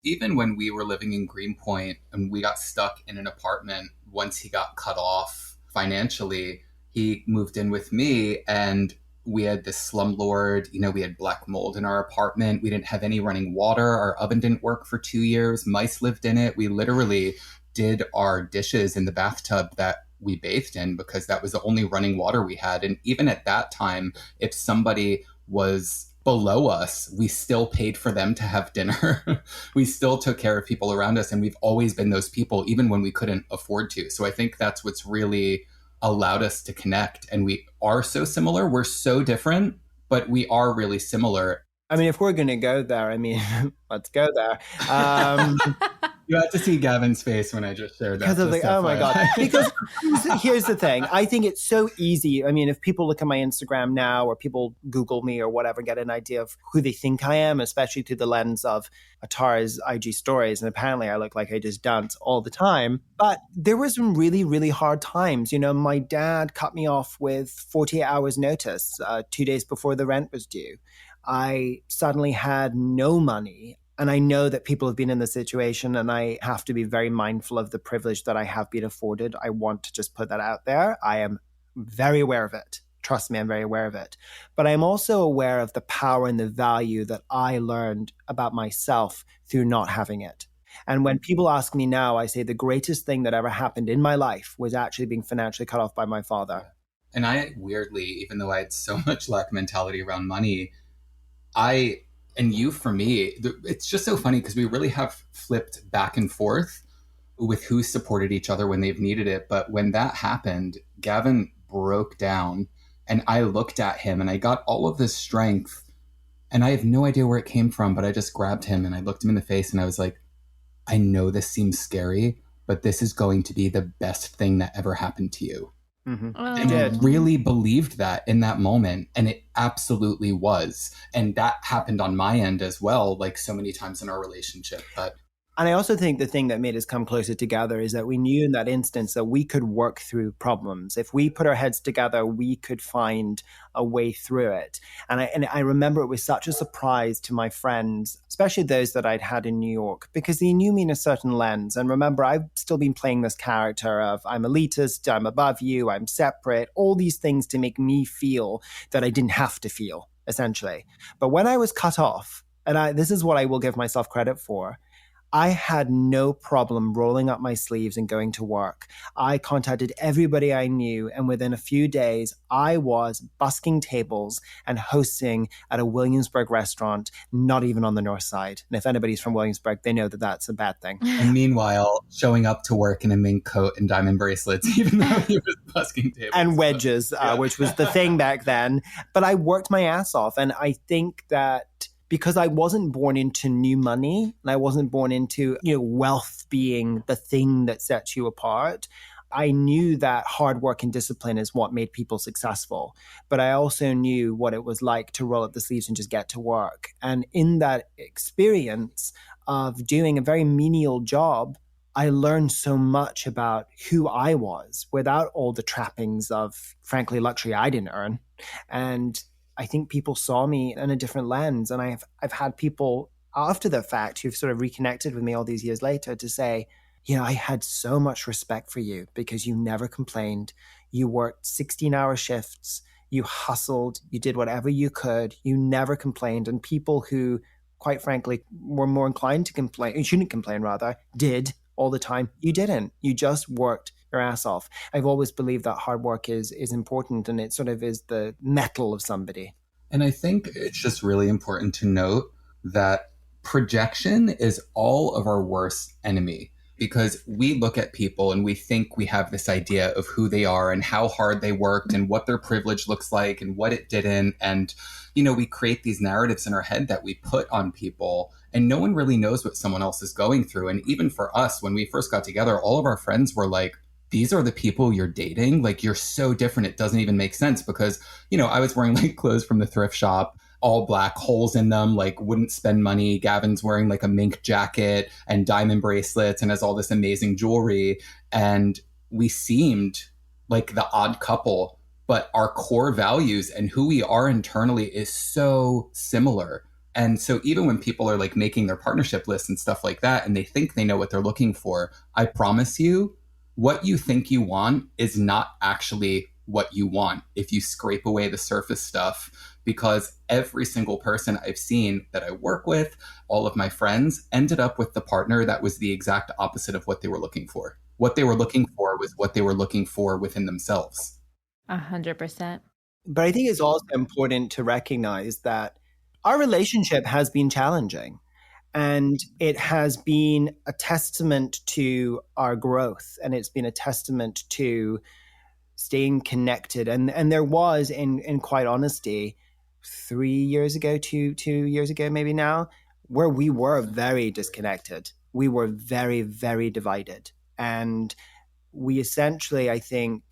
S4: Even when we were living in Greenpoint and we got stuck in an apartment, once he got cut off financially, he moved in with me, and we had this slumlord, we had black mold in our apartment. We didn't have any running water. Our oven didn't work for 2 years. Mice lived in it. We literally did our dishes in the bathtub that we bathed in because that was the only running water we had. And even at that time, if somebody was below us, we still paid for them to have dinner. We still took care of people around us. And we've always been those people, even when we couldn't afford to. So I think that's what's really allowed us to connect. And we are so similar. We're so different, but we are really similar.
S1: I mean, if we're going to go there, let's go there.
S4: You have to see Gavin's face when I just shared that.
S1: Because I was like, oh my God. Because here's the thing. I think it's so easy. I mean, if people look at my Instagram now, or people Google me or whatever, get an idea of who they think I am, especially through the lens of Atarah's IG stories. And apparently I look like I just dance all the time. But there were some really, really hard times. My dad cut me off with 48 hours notice 2 days before the rent was due. I suddenly had no money. And I know that people have been in this situation, and I have to be very mindful of the privilege that I have been afforded. I want to just put that out there. I am very aware of it. Trust me, I'm very aware of it. But I'm also aware of the power and the value that I learned about myself through not having it. And when people ask me now, I say the greatest thing that ever happened in my life was actually being financially cut off by my father.
S4: And I weirdly, even though I had so much lack mentality around money, and you, for me, it's just so funny because we really have flipped back and forth with who supported each other when they've needed it. But when that happened, Gavin broke down, and I looked at him and I got all of this strength, and I have no idea where it came from, but I just grabbed him and I looked him in the face and I was like, I know this seems scary, but this is going to be the best thing that ever happened to you.
S1: Mm-hmm.
S4: And I really believed that in that moment, and it absolutely was. And that happened on my end as well, like so many times in our relationship.
S1: And I also think the thing that made us come closer together is that we knew in that instance that we could work through problems. If we put our heads together, we could find a way through it. And I remember it was such a surprise to my friends, especially those that I'd had in New York, because they knew me in a certain lens. And remember, I've still been playing this character of I'm elitist, I'm above you, I'm separate, all these things to make me feel that I didn't have to feel, essentially. But when I was cut off, and this is what I will give myself credit for, I had no problem rolling up my sleeves and going to work. I contacted everybody I knew, and within a few days, I was busking tables and hosting at a Williamsburg restaurant, not even on the north side. And if anybody's from Williamsburg, they know that that's a bad thing.
S4: And meanwhile, showing up to work in a mink coat and diamond bracelets, even though he was busking tables.
S1: And wedges, which was the thing back then. But I worked my ass off, and I think that because I wasn't born into new money, and I wasn't born into wealth being the thing that sets you apart, I knew that hard work and discipline is what made people successful. But I also knew what it was like to roll up the sleeves and just get to work. And in that experience of doing a very menial job, I learned so much about who I was without all the trappings of, frankly, luxury I didn't earn. And I think people saw me in a different lens. And I've had people after the fact who've sort of reconnected with me all these years later to say, I had so much respect for you because you never complained. You worked 16-hour shifts. You hustled, you did whatever you could, you never complained. And people who, quite frankly, were more inclined to complain, you shouldn't complain rather, did all the time. You didn't. You just worked your ass off. I've always believed that hard work is important, and it sort of is the mettle of somebody.
S4: And I think it's just really important to note that projection is all of our worst enemy, because we look at people and we think we have this idea of who they are and how hard they worked and what their privilege looks like and what it didn't. And, we create these narratives in our head that we put on people, and no one really knows what someone else is going through. And even for us, when we first got together, all of our friends were like, these are the people you're dating? Like, you're so different. It doesn't even make sense, because, I was wearing like clothes from the thrift shop, all black, holes in them, like wouldn't spend money. Gavin's wearing like a mink jacket and diamond bracelets and has all this amazing jewelry. And we seemed like the odd couple, but our core values and who we are internally is so similar. And so even when people are like making their partnership lists and stuff like that, and they think they know what they're looking for, I promise you, what you think you want is not actually what you want if you scrape away the surface stuff. Because every single person I've seen that I work with, all of my friends, ended up with the partner that was the exact opposite of what they were looking for. What they were looking for was what they were looking for within themselves.
S3: 100%.
S1: But I think it's also important to recognize that our relationship has been challenging. And it has been a testament to our growth, and it's been a testament to staying connected. And there was, in quite honesty, 3 years ago, two years ago, maybe now, where we were very disconnected. We were very, very divided. And we essentially, I think,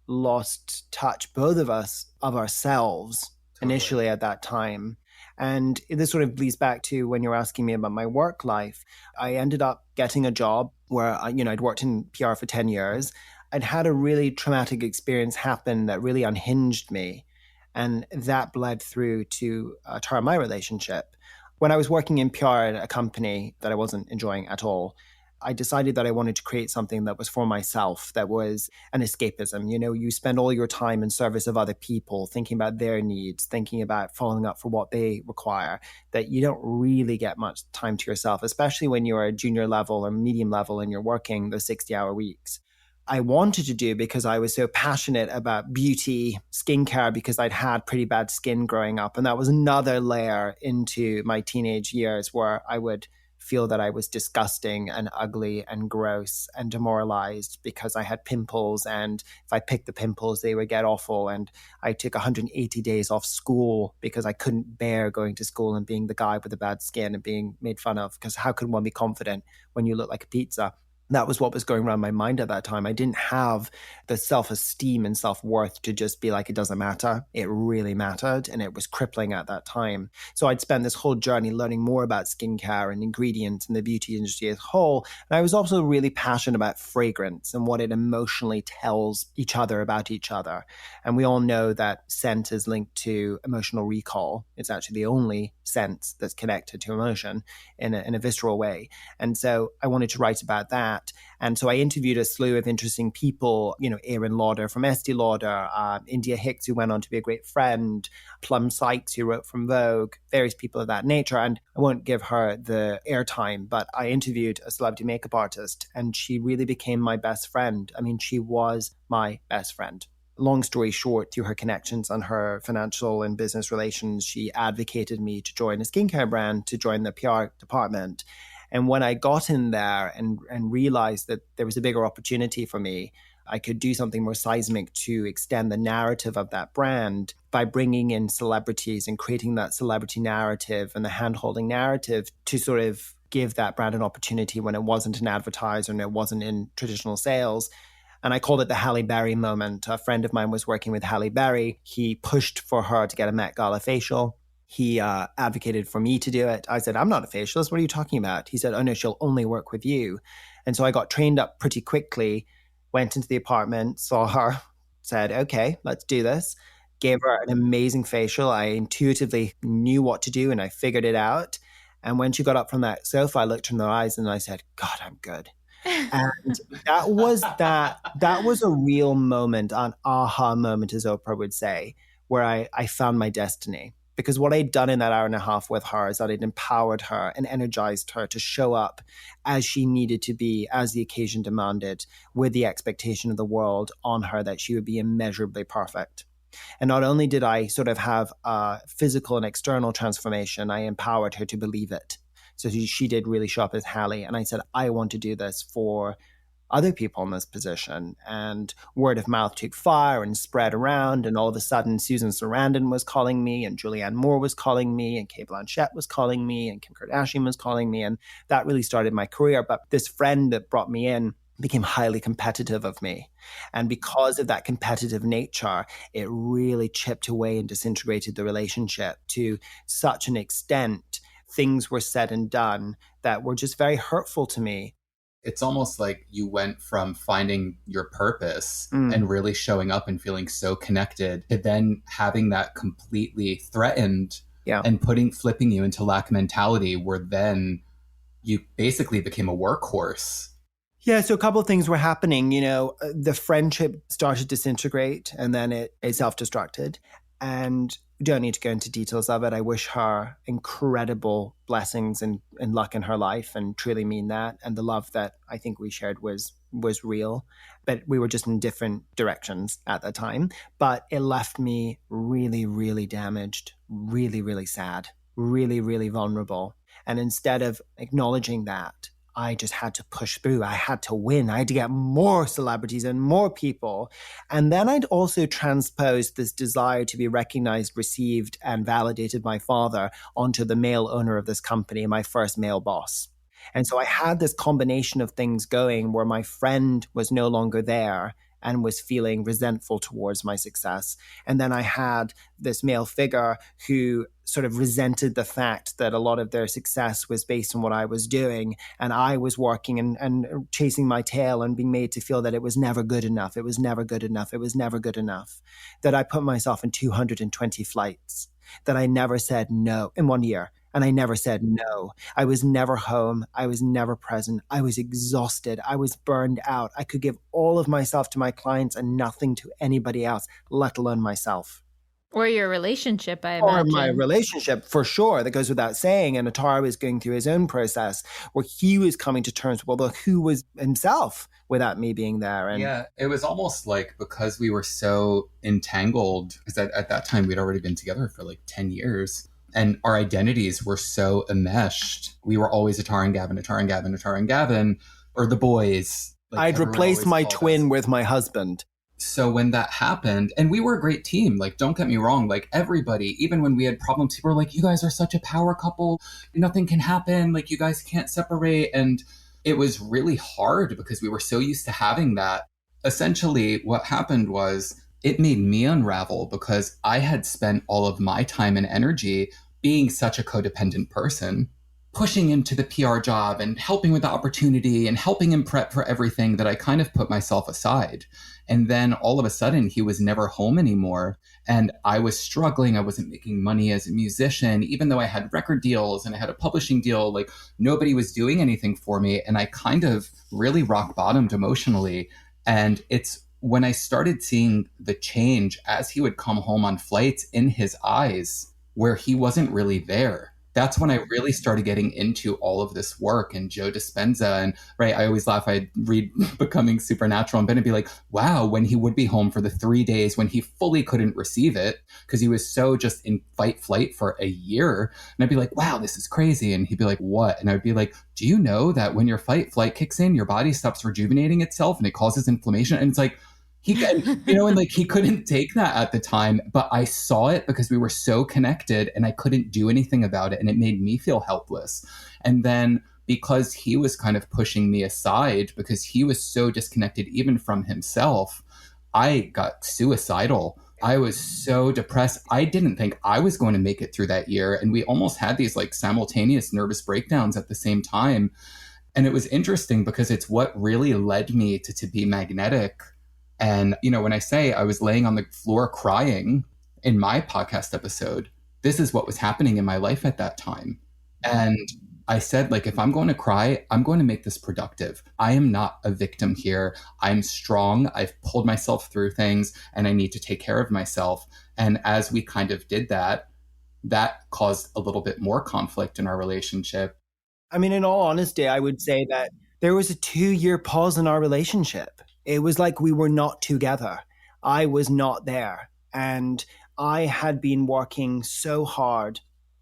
S1: lost touch, both of us, of ourselves initially at that time. And this sort of leads back to when you're asking me about my work life. I ended up getting a job where, I'd worked in PR for 10 years. I'd had a really traumatic experience happen that really unhinged me. And that bled through to Atarah, my relationship. When I was working in PR at a company that I wasn't enjoying at all, I decided that I wanted to create something that was for myself, that was an escapism. You spend all your time in service of other people, thinking about their needs, thinking about following up for what they require, that you don't really get much time to yourself, especially when you're a junior level or medium level and you're working the 60-hour weeks. I wanted to do because I was so passionate about beauty, skincare, because I'd had pretty bad skin growing up. And that was another layer into my teenage years where I would feel that I was disgusting and ugly and gross and demoralized because I had pimples. And if I picked the pimples, they would get awful. And I took 180 days off school because I couldn't bear going to school and being the guy with the bad skin and being made fun of. Because how could one be confident when you look like a pizza? That was what was going around my mind at that time. I didn't have the self-esteem and self-worth to just be like, it doesn't matter. It really mattered, and it was crippling at that time. So I'd spent this whole journey learning more about skincare and ingredients and the beauty industry as a whole. And I was also really passionate about fragrance and what it emotionally tells each other about each other. And we all know that scent is linked to emotional recall. It's actually the only sense that's connected to emotion in a visceral way. And so I wanted to write about that. And so I interviewed a slew of interesting people, Aaron Lauder from Estee Lauder, India Hicks, who went on to be a great friend, Plum Sykes, who wrote from Vogue, various people of that nature. And I won't give her the airtime, but I interviewed a celebrity makeup artist, and she really became my best friend. I mean, she was my best friend. Long story short, through her connections and her financial and business relations, she advocated me to join a skincare brand, to join the PR department. And when I got in there and realized that there was a bigger opportunity for me, I could do something more seismic to extend the narrative of that brand by bringing in celebrities and creating that celebrity narrative and the hand-holding narrative to sort of give that brand an opportunity when it wasn't an advertiser and it wasn't in traditional sales. And I called it the Halle Berry moment. A friend of mine was working with Halle Berry. He pushed for her to get a Met Gala facial. He advocated for me to do it. I said, I'm not a facialist. What are you talking about? He said, oh no, she'll only work with you. And so I got trained up pretty quickly, went into the apartment, saw her, said, okay, let's do this. Gave her an amazing facial. I intuitively knew what to do and I figured it out. And when she got up from that sofa, I looked her in the eyes and I said, God, I'm good. And that was a real moment, an aha moment, as Oprah would say, where I found my destiny. Because what I'd done in that hour and a half with her is that I'd empowered her and energized her to show up as she needed to be, as the occasion demanded, with the expectation of the world on her that she would be immeasurably perfect. And not only did I sort of have a physical and external transformation, I empowered her to believe it. So she did really show up as Hallie. And I said, I want to do this for other people in this position. And word of mouth took fire and spread around. And all of a sudden, Susan Sarandon was calling me, and Julianne Moore was calling me, and Cate Blanchett was calling me, and Kim Kardashian was calling me. And that really started my career. But this friend that brought me in became highly competitive of me. And because of that competitive nature, it really chipped away and disintegrated the relationship to such an extent. Things were said and done that were just very hurtful to me.
S4: It's almost like you went from finding your purpose and really showing up and feeling so connected to then having that completely threatened and flipping you into lack mentality, where then you basically became a workhorse.
S1: Yeah, so a couple of things were happening. You know, the friendship started to disintegrate, and then it self-destructed. And we don't need to go into details of it. I wish her incredible blessings and luck in her life, and truly mean that. And the love that I think we shared was real. But we were just in different directions at the time. But it left me really, really damaged, really, really sad, really, really vulnerable. And instead of acknowledging that, I just had to push through. I had to win. I had to get more celebrities and more people. And then I'd also transposed this desire to be recognized, received, and validated by my father onto the male owner of this company, my first male boss. And so I had this combination of things going where my friend was no longer there and was feeling resentful towards my success. And then I had this male figure who sort of resented the fact that a lot of their success was based on what I was doing. And I was working and chasing my tail and being made to feel that it was never good enough. It was never good enough. It was never good enough. That I put myself in 220 flights. That I never said no in 1 year. And I never said no. I was never home. I was never present. I was exhausted. I was burned out. I could give all of myself to my clients and nothing to anybody else, let alone myself.
S3: Or your relationship, I imagine.
S1: Or my relationship, for sure. That goes without saying. And Atarah was going through his own process where he was coming to terms with, well, who was himself without me being there. And
S4: yeah, it was almost like because we were so entangled, because at that time we'd already been together for like 10 years. And our identities were so enmeshed. We were always Atarah and Gavin, Atarah and Gavin, Atarah and Gavin, or the boys.
S1: Like I'd replaced my twin with my husband.
S4: So when that happened, and we were a great team, like, don't get me wrong, like everybody, even when we had problems, people were like, you guys are such a power couple. Nothing can happen. Like, you guys can't separate. And it was really hard because we were so used to having that. Essentially, what happened was it made me unravel because I had spent all of my time and energy being such a codependent person, pushing into the PR job and helping with the opportunity and helping him prep for everything, that I kind of put myself aside. And then all of a sudden he was never home anymore. And I was struggling. I wasn't making money as a musician, even though I had record deals and I had a publishing deal, like nobody was doing anything for me. And I kind of really rock bottomed emotionally. And it's when I started seeing the change as he would come home on flights in his eyes, where he wasn't really there. That's when I really started getting into all of this work and Joe Dispenza. And right, I always laugh. I'd read Becoming Supernatural and Ben would be like, wow, when he would be home for the 3 days when he fully couldn't receive it because he was so just in fight flight for a year. And I'd be like, wow, this is crazy. And he'd be like, what? And I'd be like, do you know that when your fight flight kicks in, your body stops rejuvenating itself and it causes inflammation? And it's like, he couldn't take that at the time, but I saw it because we were so connected and I couldn't do anything about it. And it made me feel helpless. And then because he was kind of pushing me aside because he was so disconnected even from himself, I got suicidal. I was so depressed. I didn't think I was going to make it through that year. And we almost had these like simultaneous nervous breakdowns at the same time. And it was interesting because it's what really led me to be magnetic. And, you know, when I say I was laying on the floor crying in my podcast episode, this is what was happening in my life at that time. And I said, like, if I'm going to cry, I'm going to make this productive. I am not a victim here. I'm strong. I've pulled myself through things and I need to take care of myself. And as we kind of did that, that caused a little bit more conflict in our relationship.
S1: I mean, in all honesty, I would say that there was a 2-year pause in our relationship. It was like we were not together. I was not there. And I had been working so hard,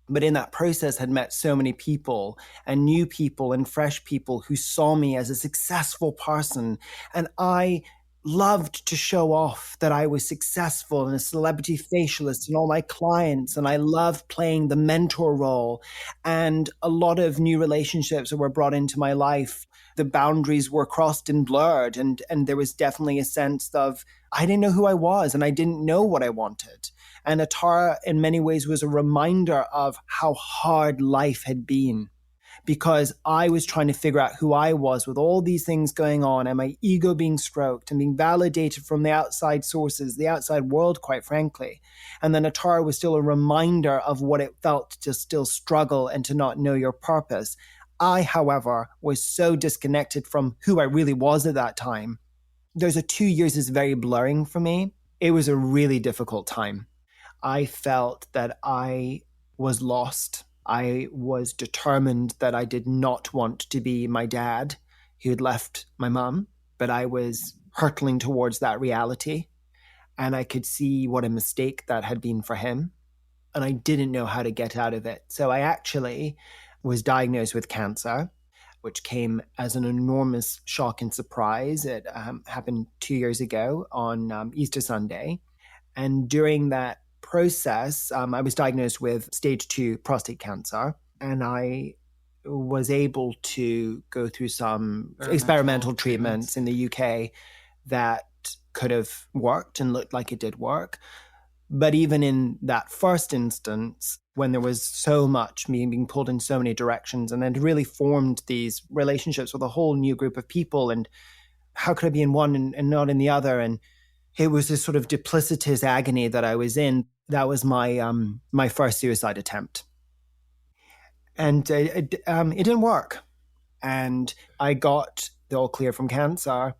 S1: but in that process had met so many people and new people and fresh people who saw me as a successful person. And I loved to show off that I was successful and a celebrity facialist and all my clients. And I loved playing the mentor role. And a lot of new relationships that were brought into my life, the boundaries were crossed and blurred. And there was definitely a sense of, I didn't know who I was and I didn't know what I wanted. And Atarah in many ways was a reminder of how hard life had been, because I was trying to figure out who I was with all these things going on and my ego being stroked and being validated from the outside sources, the outside world, quite frankly. And then Atarah was still a reminder of what it felt to still struggle and to not know your purpose. I, however, was so disconnected from who I really was at that time. Those 2 years is very blurring for me. It was a really difficult time. I felt that I was lost. I was determined that I did not want to be my dad who had left my mum, but I was hurtling towards that reality. And I could see what a mistake that had been for him. And I didn't know how to get out of it. So I actually was diagnosed with cancer, which came as an enormous shock and surprise. It happened 2 years ago on Easter Sunday. And during that process, I was diagnosed with stage 2 prostate cancer, and I was able to go through some experimental treatments in the UK that could have worked and looked like it did work. But even in that first instance, when there was so much me being pulled in so many directions, and then really formed these relationships with a whole new group of people, and how could I be in one and not in the other? And it was this sort of duplicitous agony that I was in. That was my first suicide attempt. And it didn't work. And I got the all clear from cancer,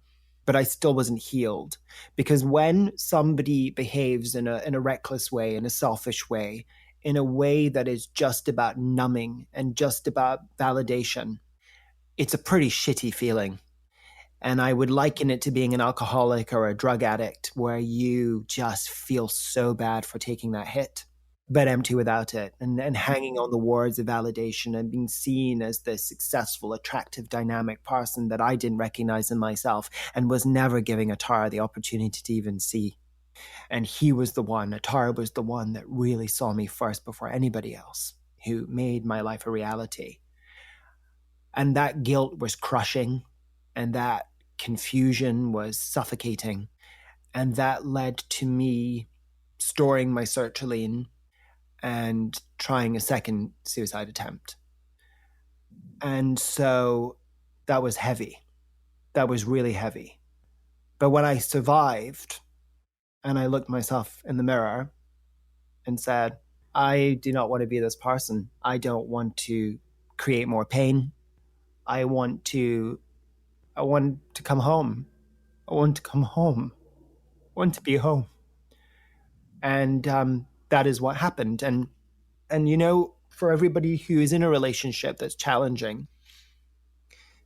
S1: but I still wasn't healed. Because when somebody behaves in a reckless way, in a selfish way, in a way that is just about numbing and just about validation, it's a pretty shitty feeling. And I would liken it to being an alcoholic or a drug addict, where you just feel so bad for taking that hit, but empty without it, and hanging on the words of validation and being seen as this successful, attractive, dynamic person that I didn't recognize in myself and was never giving Atarah the opportunity to even see. And he was the one, Atarah was the one that really saw me first before anybody else, who made my life a reality. And that guilt was crushing. And that confusion was suffocating. And that led to me storing my sertraline and trying a second suicide attempt. And so that was heavy. That was really heavy. But when I survived and I looked myself in the mirror and said, I do not want to be this person. I don't want to create more pain. I want to come home. I want to come home. I want to be home. And that is what happened. And for everybody who is in a relationship that's challenging,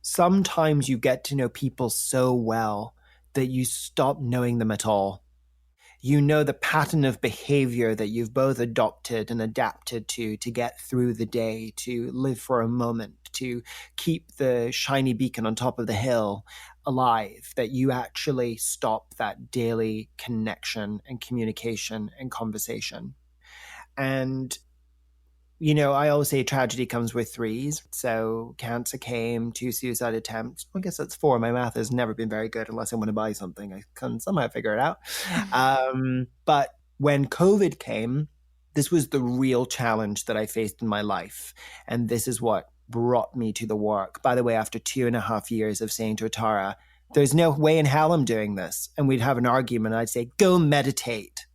S1: sometimes you get to know people so well that you stop knowing them at all. You know the pattern of behavior that you've both adopted and adapted to get through the day, to live for a moment, to keep the shiny beacon on top of the hill alive, that you actually stop that daily connection and communication and conversation. And I always say tragedy comes with threes. So cancer came, 2 suicide attempts. I guess that's 4. My math has never been very good unless I want to buy something. I can somehow figure it out. But when COVID came, this was the real challenge that I faced in my life. And this is what brought me to the work. By the way, after 2.5 years of saying to Atarah, there's no way in hell I'm doing this. And we'd have an argument. I'd say, go meditate.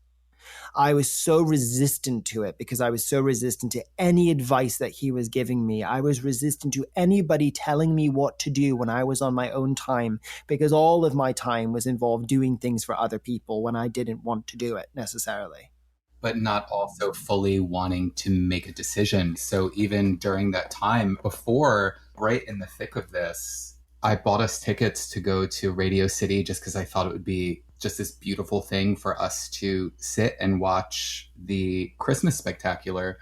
S1: I was so resistant to it because I was so resistant to any advice that he was giving me. I was resistant to anybody telling me what to do when I was on my own time, because all of my time was involved doing things for other people when I didn't want to do it necessarily.
S4: but not also fully wanting to make a decision. So even during that time before, right in the thick of this, I bought us tickets to go to Radio City just because I thought it would be just this beautiful thing for us to sit and watch the Christmas spectacular.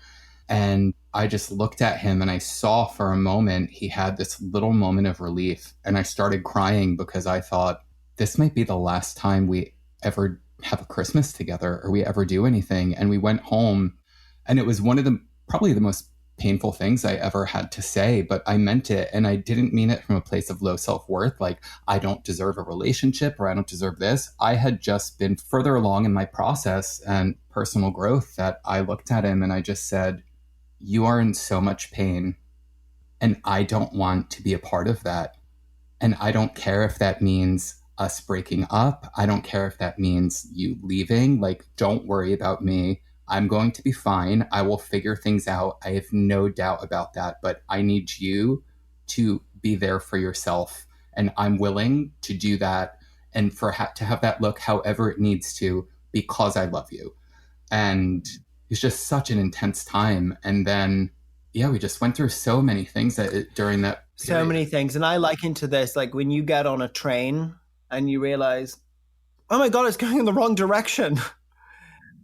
S4: And I just looked at him and I saw for a moment he had this little moment of relief. And I started crying because I thought, this might be the last time we ever have a Christmas together or we ever do anything. And we went home, and it was one of the probably the most painful things I ever had to say, but I meant it. And I didn't mean it from a place of low self-worth, like I don't deserve a relationship or I don't deserve this. I had just been further along in my process and personal growth that I looked at him and I just said, you are in so much pain and I don't want to be a part of that. And I don't care if that means us breaking up. I don't care if that means you leaving. Like, don't worry about me. I'm going to be fine. I will figure things out. I have no doubt about that. But I need you to be there for yourself. And I'm willing to do that and to have that look however it needs to, because I love you. And it's just such an intense time. And then, yeah, we just went through so many things during that period.
S1: So many things. And I liken to this, like when you get on a train and you realize, oh my God, it's going in the wrong direction.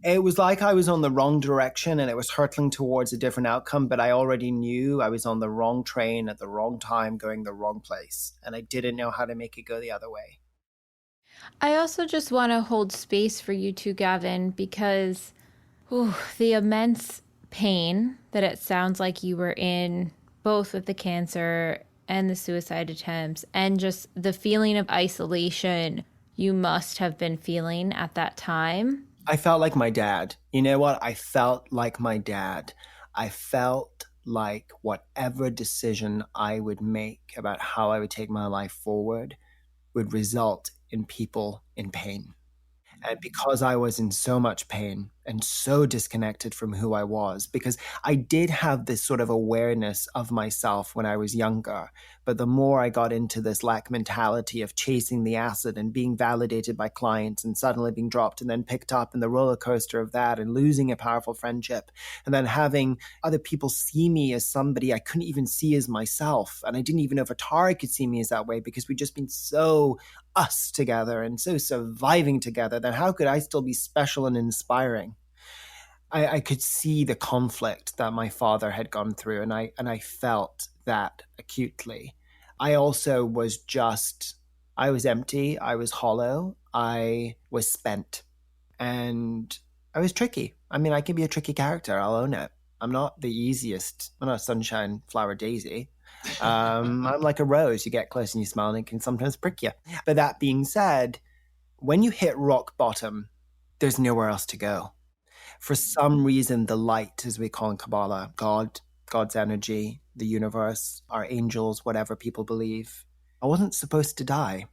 S1: It was like I was on the wrong direction and it was hurtling towards a different outcome, but I already knew I was on the wrong train at the wrong time, going the wrong place. And I didn't know how to make it go the other way.
S3: I also just want to hold space for you two, Gavin, because the immense pain that it sounds like you were in, both with the cancer and the suicide attempts, and just the feeling of isolation you must have been feeling at that time.
S1: I felt like my dad. You know what? I felt like my dad. I felt like whatever decision I would make about how I would take my life forward would result in people in pain. And because I was in so much pain and so disconnected from who I was, because I did have this sort of awareness of myself when I was younger. But the more I got into this lack mentality of chasing the acid and being validated by clients and suddenly being dropped and then picked up in the roller coaster of that and losing a powerful friendship and then having other people see me as somebody I couldn't even see as myself. And I didn't even know if Atarah could see me as that way because we'd just been so us together and so surviving together, then how could I still be special and inspiring? I could see the conflict that my father had gone through, and I felt that acutely. I also was I was empty, I was hollow, I was spent, and I was tricky. I mean, I can be a tricky character, I'll own it. I'm not the easiest, I'm not a sunshine flower daisy. I'm like a rose. You get close and you smell and it can sometimes prick you. But that being said, when you hit rock bottom, there's nowhere else to go. For some reason, the light, as we call in Kabbalah, God's energy, the universe, our angels, whatever people believe, I wasn't supposed to die.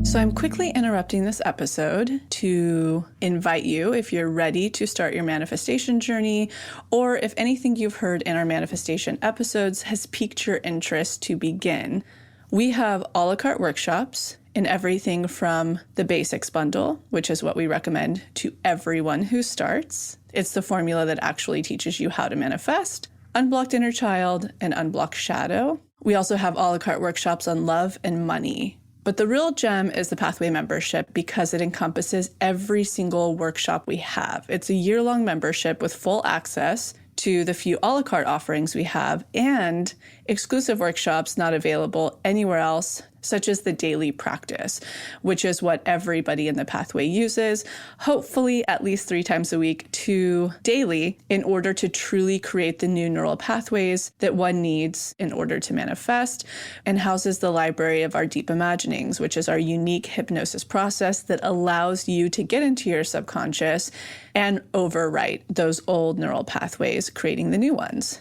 S2: So I'm quickly interrupting this episode to invite you, if you're ready to start your manifestation journey, or if anything you've heard in our manifestation episodes has piqued your interest to begin. We have a la carte workshops in everything from the basics bundle, which is what we recommend to everyone who starts. It's the formula that actually teaches you how to manifest, unblocked inner child, and unblocked shadow. We also have a la carte workshops on love and money. But the real gem is the Pathway membership because it encompasses every single workshop we have. It's a year-long membership with full access to the few a la carte offerings we have and exclusive workshops not available anywhere else, such as the daily practice, which is what everybody in the Pathway uses, hopefully at least 3 times a week to daily, in order to truly create the new neural pathways that one needs in order to manifest, and houses the library of our deep imaginings, which is our unique hypnosis process that allows you to get into your subconscious and overwrite those old neural pathways, creating the new ones.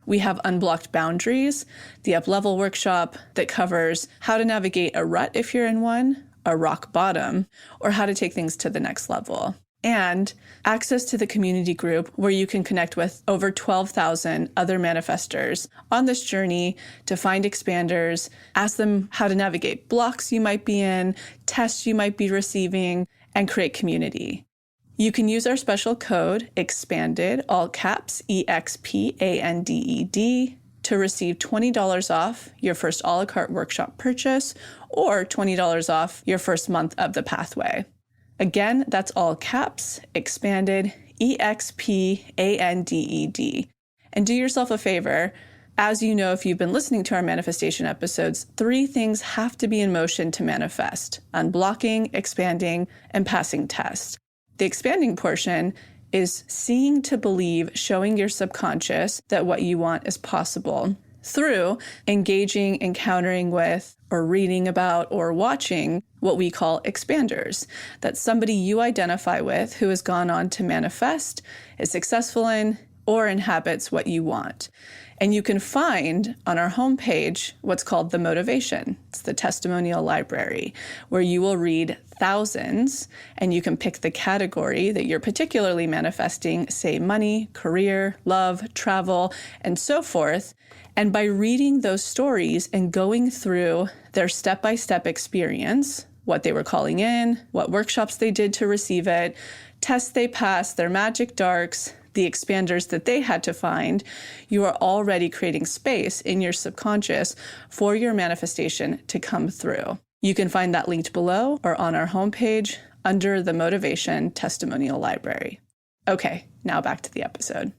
S2: We have Unblocked Boundaries, the up-level workshop that covers how to navigate a rut if you're in one, a rock bottom, or how to take things to the next level. and access to the community group where you can connect with over 12,000 other manifestors on this journey to find expanders, ask them how to navigate blocks you might be in, tests you might be receiving, and create community. You can use our special code EXPANDED, all caps, EXPANDED, to receive $20 off your first a la carte workshop purchase or $20 off your first month of the pathway. Again, that's all caps, EXPANDED, EXPANDED. And do yourself a favor. As you know, if you've been listening to our manifestation episodes, 3 things have to be in motion to manifest: unblocking, expanding, and passing tests. The expanding portion is seeing to believe, showing your subconscious that what you want is possible through engaging, encountering with, or reading about, or watching what we call expanders. That's somebody you identify with who has gone on to manifest, is successful in, or inhabits what you want. And you can find on our homepage what's called the motivation. It's the testimonial library, where you will read thousands and you can pick the category that you're particularly manifesting, say money, career, love, travel, and so forth. And by reading those stories and going through their step-by-step experience, what they were calling in, what workshops they did to receive it, tests they passed, their magic darks, the expanders that they had to find, you are already creating space in your subconscious for your manifestation to come through. You can find that linked below or on our homepage under the Motivation Testimonial Library. Okay, now back to the episode.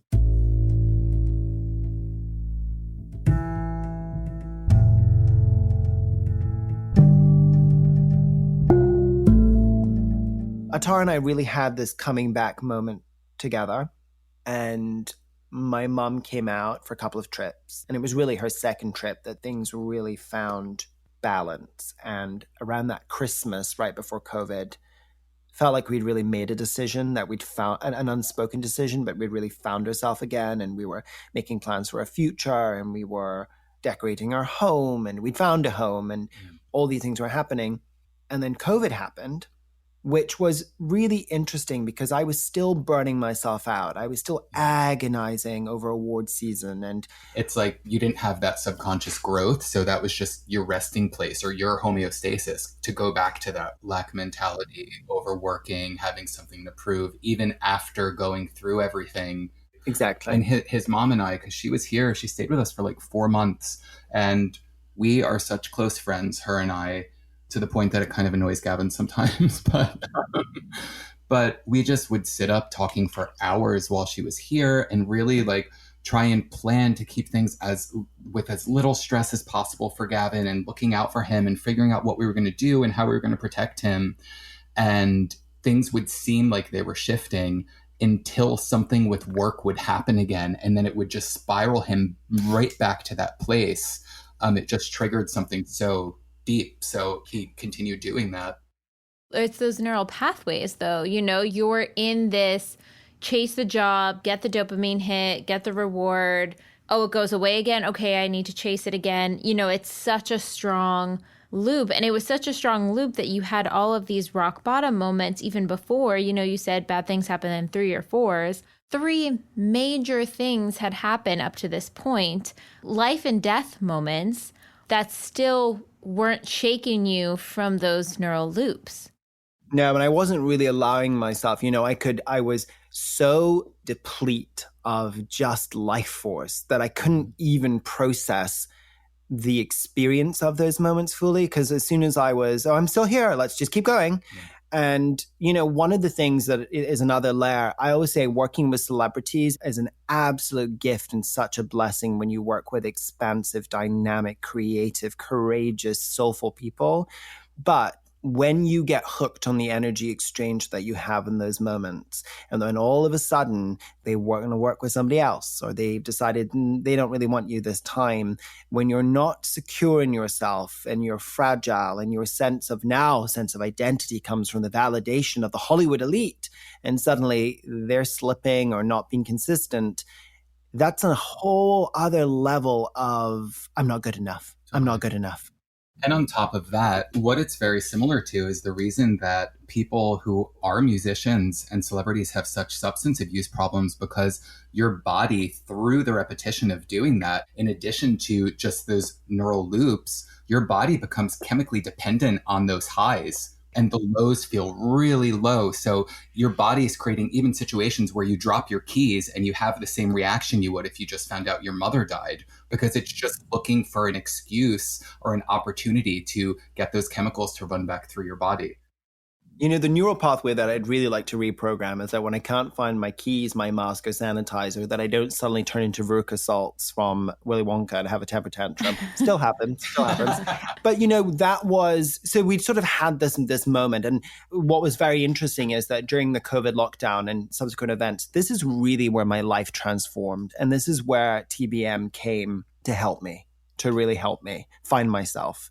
S1: Atarah and I really had this coming back moment together. And my mum came out for a couple of trips. And it was really her second trip that things really found balance. And around that Christmas, right before COVID, felt like we'd really made a decision, that we'd found an unspoken decision, but we'd really found ourselves again. And we were making plans for a future, and we were decorating our home, and we'd found a home, and all these things were happening. And then COVID happened, which was really interesting because I was still burning myself out. I was still agonizing over award season. And
S4: it's like you didn't have that subconscious growth. So that was just your resting place or your homeostasis to go back to that lack mentality, overworking, having something to prove, even after going through everything.
S1: Exactly.
S4: And his mom and I, because she was here, she stayed with us for like 4 months. And we are such close friends, her and I, to the point that it kind of annoys Gavin sometimes, but we just would sit up talking for hours while she was here and really like try and plan to keep things with as little stress as possible for Gavin, and looking out for him and figuring out what we were going to do and how we were going to protect him. And things would seem like they were shifting until something with work would happen again. And then it would just spiral him right back to that place. It just triggered something so deep. So he continued doing that.
S3: It's those neural pathways, though. You know, you're in this chase the job, get the dopamine hit, get the reward. Oh, it goes away again. Okay, I need to chase it again. You know, it's such a strong loop. And it was such a strong loop that you had all of these rock bottom moments even before. You know, you said bad things happen in 3 or 4s. 3 major things had happened up to this point. Life and death moments that still weren't shaking you from those neural loops.
S1: No, but I wasn't really allowing myself, I was so deplete of just life force that I couldn't even process the experience of those moments fully. Because as soon as I was, I'm still here, let's just keep going. Yeah. And, one of the things that is another layer, I always say working with celebrities is an absolute gift and such a blessing when you work with expansive, dynamic, creative, courageous, soulful people. But when you get hooked on the energy exchange that you have in those moments, and then all of a sudden they want to work with somebody else, or they've decided they don't really want you this time, when you're not secure in yourself and you're fragile, and your sense of identity comes from the validation of the Hollywood elite, and suddenly they're slipping or not being consistent, that's a whole other level of I'm not good enough. I'm not good enough.
S4: And on top of that, what it's very similar to is the reason that people who are musicians and celebrities have such substance abuse problems, because your body, through the repetition of doing that, in addition to just those neural loops, your body becomes chemically dependent on those highs. And the lows feel really low. So your body is creating even situations where you drop your keys and you have the same reaction you would if you just found out your mother died, because it's just looking for an excuse or an opportunity to get those chemicals to run back through your body.
S1: You know, the neural pathway that I'd really like to reprogram is that when I can't find my keys, my mask, or sanitizer, that I don't suddenly turn into Veruca Salts from Willy Wonka and have a temper tantrum. Still happens. But, you know, that was, so we'd sort of had this moment. And what was very interesting is that during the COVID lockdown and subsequent events, this is really where my life transformed. And this is where TBM came to help me, to really help me find myself.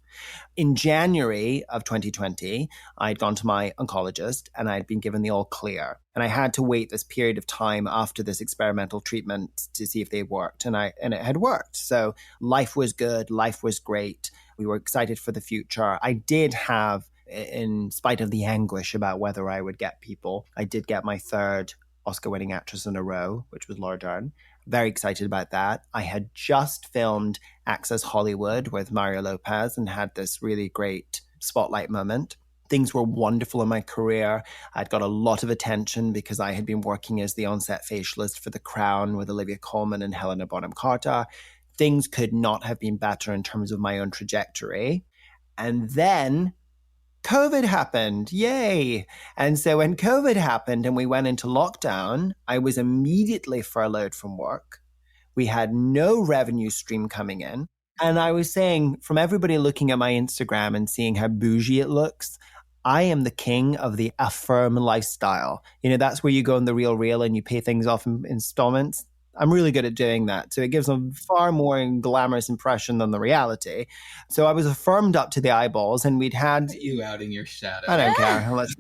S1: In January of 2020, I'd gone to my oncologist and I'd been given the all clear. And I had to wait this period of time after this experimental treatment to see if they worked. And it had worked. So life was good. Life was great. We were excited for the future. I did have, in spite of the anguish about whether I would get people, I did get my third Oscar-winning actress in a row, which was Laura Dern. Very excited about that. I had just filmed Access Hollywood with Mario Lopez and had this really great spotlight moment. Things were wonderful in my career. I'd got a lot of attention because I had been working as the on-set facialist for The Crown with Olivia Colman and Helena Bonham Carter. Things could not have been better in terms of my own trajectory. And then COVID happened. Yay. And so when COVID happened and we went into lockdown, I was immediately furloughed from work. We had no revenue stream coming in. And I was saying, from everybody looking at my Instagram and seeing how bougie it looks, I am the king of the affirm lifestyle. You know, that's where you go on the real and you pay things off in installments. I'm really good at doing that. So it gives a far more glamorous impression than the reality. So I was affirmed up to the eyeballs and we'd had...
S4: You outing your shadow.
S1: I don't care. Let's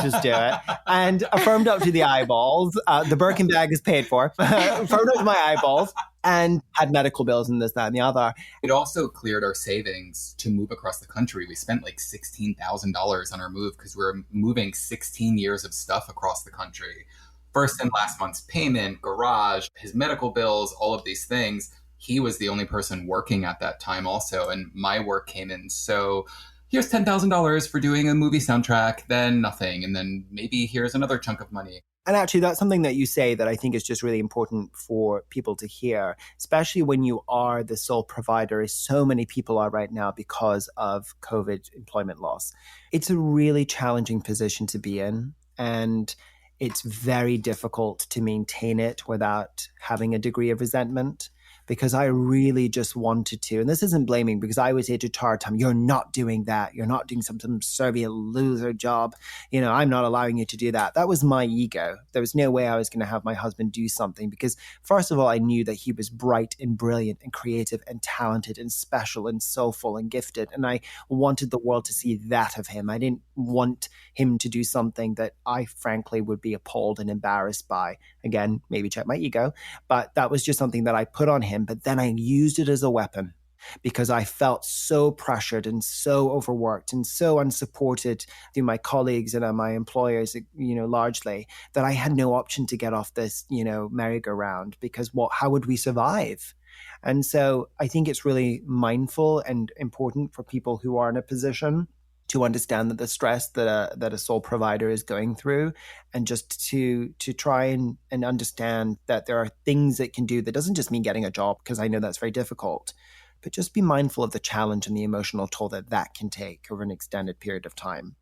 S1: just do it. And affirmed up to the eyeballs. The Birkin bag is paid for. Affirmed up to my eyeballs and had medical bills and this, that, and the other.
S4: It also cleared our savings to move across the country. We spent like $16,000 on our move because we were moving 16 years of stuff across the country. First and last month's payment, garage, his medical bills, all of these things. He was the only person working at that time also. And my work came in. So here's $10,000 for doing a movie soundtrack, then nothing. And then maybe here's another chunk of money.
S1: And actually, that's something that you say that I think is just really important for people to hear, especially when you are the sole provider, as so many people are right now because of COVID employment loss. It's a really challenging position to be in. And it's very difficult to maintain it without having a degree of resentment, because I really just wanted to. And this isn't blaming, because I would say to Tara, you're not doing that. You're not doing some servient loser job. You know, I'm not allowing you to do that. That was my ego. There was no way I was going to have my husband do something, because first of all, I knew that he was bright and brilliant and creative and talented and special and soulful and gifted. And I wanted the world to see that of him. I didn't want him to do something that I frankly would be appalled and embarrassed by. Again, maybe check my ego, but that was just something that I put on him. But then I used it as a weapon because I felt so pressured and so overworked and so unsupported through my colleagues and my employers, you know, largely, that I had no option to get off this, you know, merry-go-round, because how would we survive? And so I think it's really mindful and important for people who are in a position to understand that the stress that a sole provider is going through, and just to try and understand that there are things it can do that doesn't just mean getting a job, because I know that's very difficult, but just be mindful of the challenge and the emotional toll that can take over an extended period of time.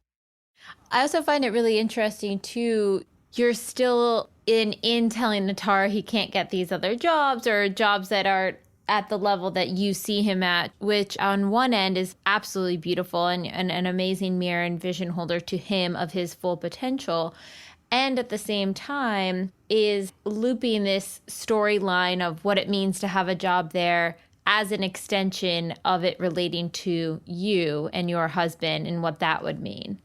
S3: I also find it really interesting too. You're still in telling Atarah he can't get these other jobs, or jobs that are at the level that you see him at, which on one end is absolutely beautiful and an amazing mirror and vision holder to him of his full potential. And at the same time is looping this storyline of what it means to have a job there as an extension of it relating to you and your husband and what that would mean.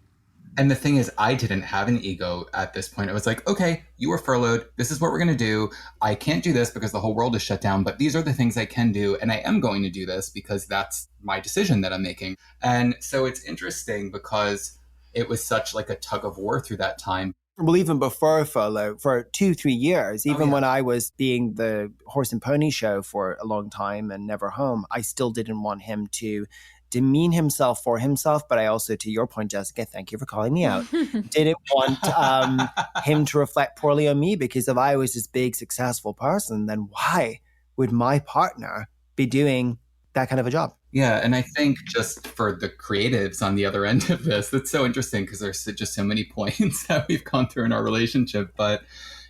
S4: And the thing is, I didn't have an ego at this point. I was like, okay, you were furloughed. This is what we're going to do. I can't do this because the whole world is shut down, but these are the things I can do. And I am going to do this because that's my decision that I'm making. And so it's interesting because it was such like a tug of war through that time.
S1: Well, even before furlough, for 2-3 years, even when I was being the horse and pony show for a long time and never home, I still didn't want him to demean himself for himself. But I also, to your point, Jessica, thank you for calling me out, didn't want him to reflect poorly on me, because if I was this big, successful person, then why would my partner be doing that kind of a job?
S4: Yeah. And I think just for the creatives on the other end of this, that's so interesting because there's just so many points that we've gone through in our relationship. But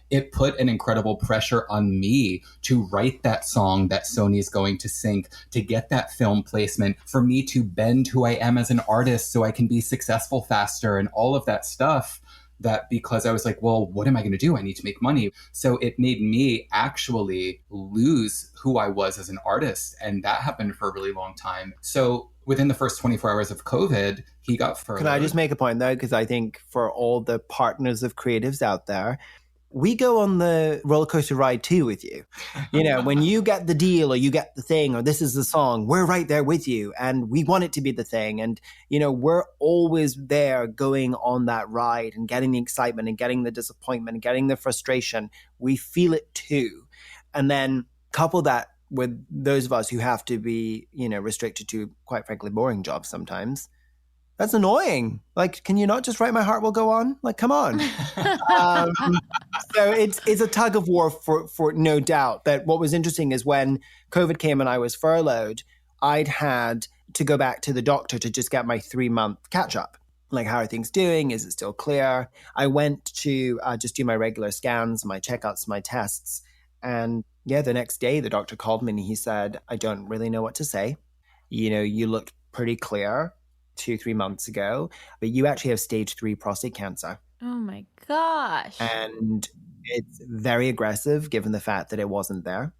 S4: it put an incredible pressure on me to write that song that Sony's going to sync, to get that film placement, for me to bend who I am as an artist so I can be successful faster and all of that stuff. That because I was like, well, what am I going to do? I need to make money. So it made me actually lose who I was as an artist. And that happened for a really long time. So within the first 24 hours of COVID, he got furloughed.
S1: Can I just make a point though? Because I think for all the partners of creatives out there, we go on the roller coaster ride too with you. You know, when you get the deal or you get the thing or this is the song, we're right there with you and we want it to be the thing. And, you know, we're always there going on that ride and getting the excitement and getting the disappointment and getting the frustration. We feel it too. And then couple that with those of us who have to be, you know, restricted to, quite frankly, boring jobs sometimes. That's annoying. Like, can you not just write My Heart Will Go On? Like, come on. So it's a tug of war for no doubt. That what was interesting is when COVID came and I was furloughed, I'd had to go back to the doctor to just get my 3-month catch up. Like, how are things doing? Is it still clear? I went to just do my regular scans, my checkups, my tests. And yeah, the next day the doctor called me and he said, I don't really know what to say. You know, you looked pretty clear 2-3 months ago, but you actually have stage 3 prostate cancer.
S3: Oh my gosh.
S1: And it's very aggressive given the fact that it wasn't there.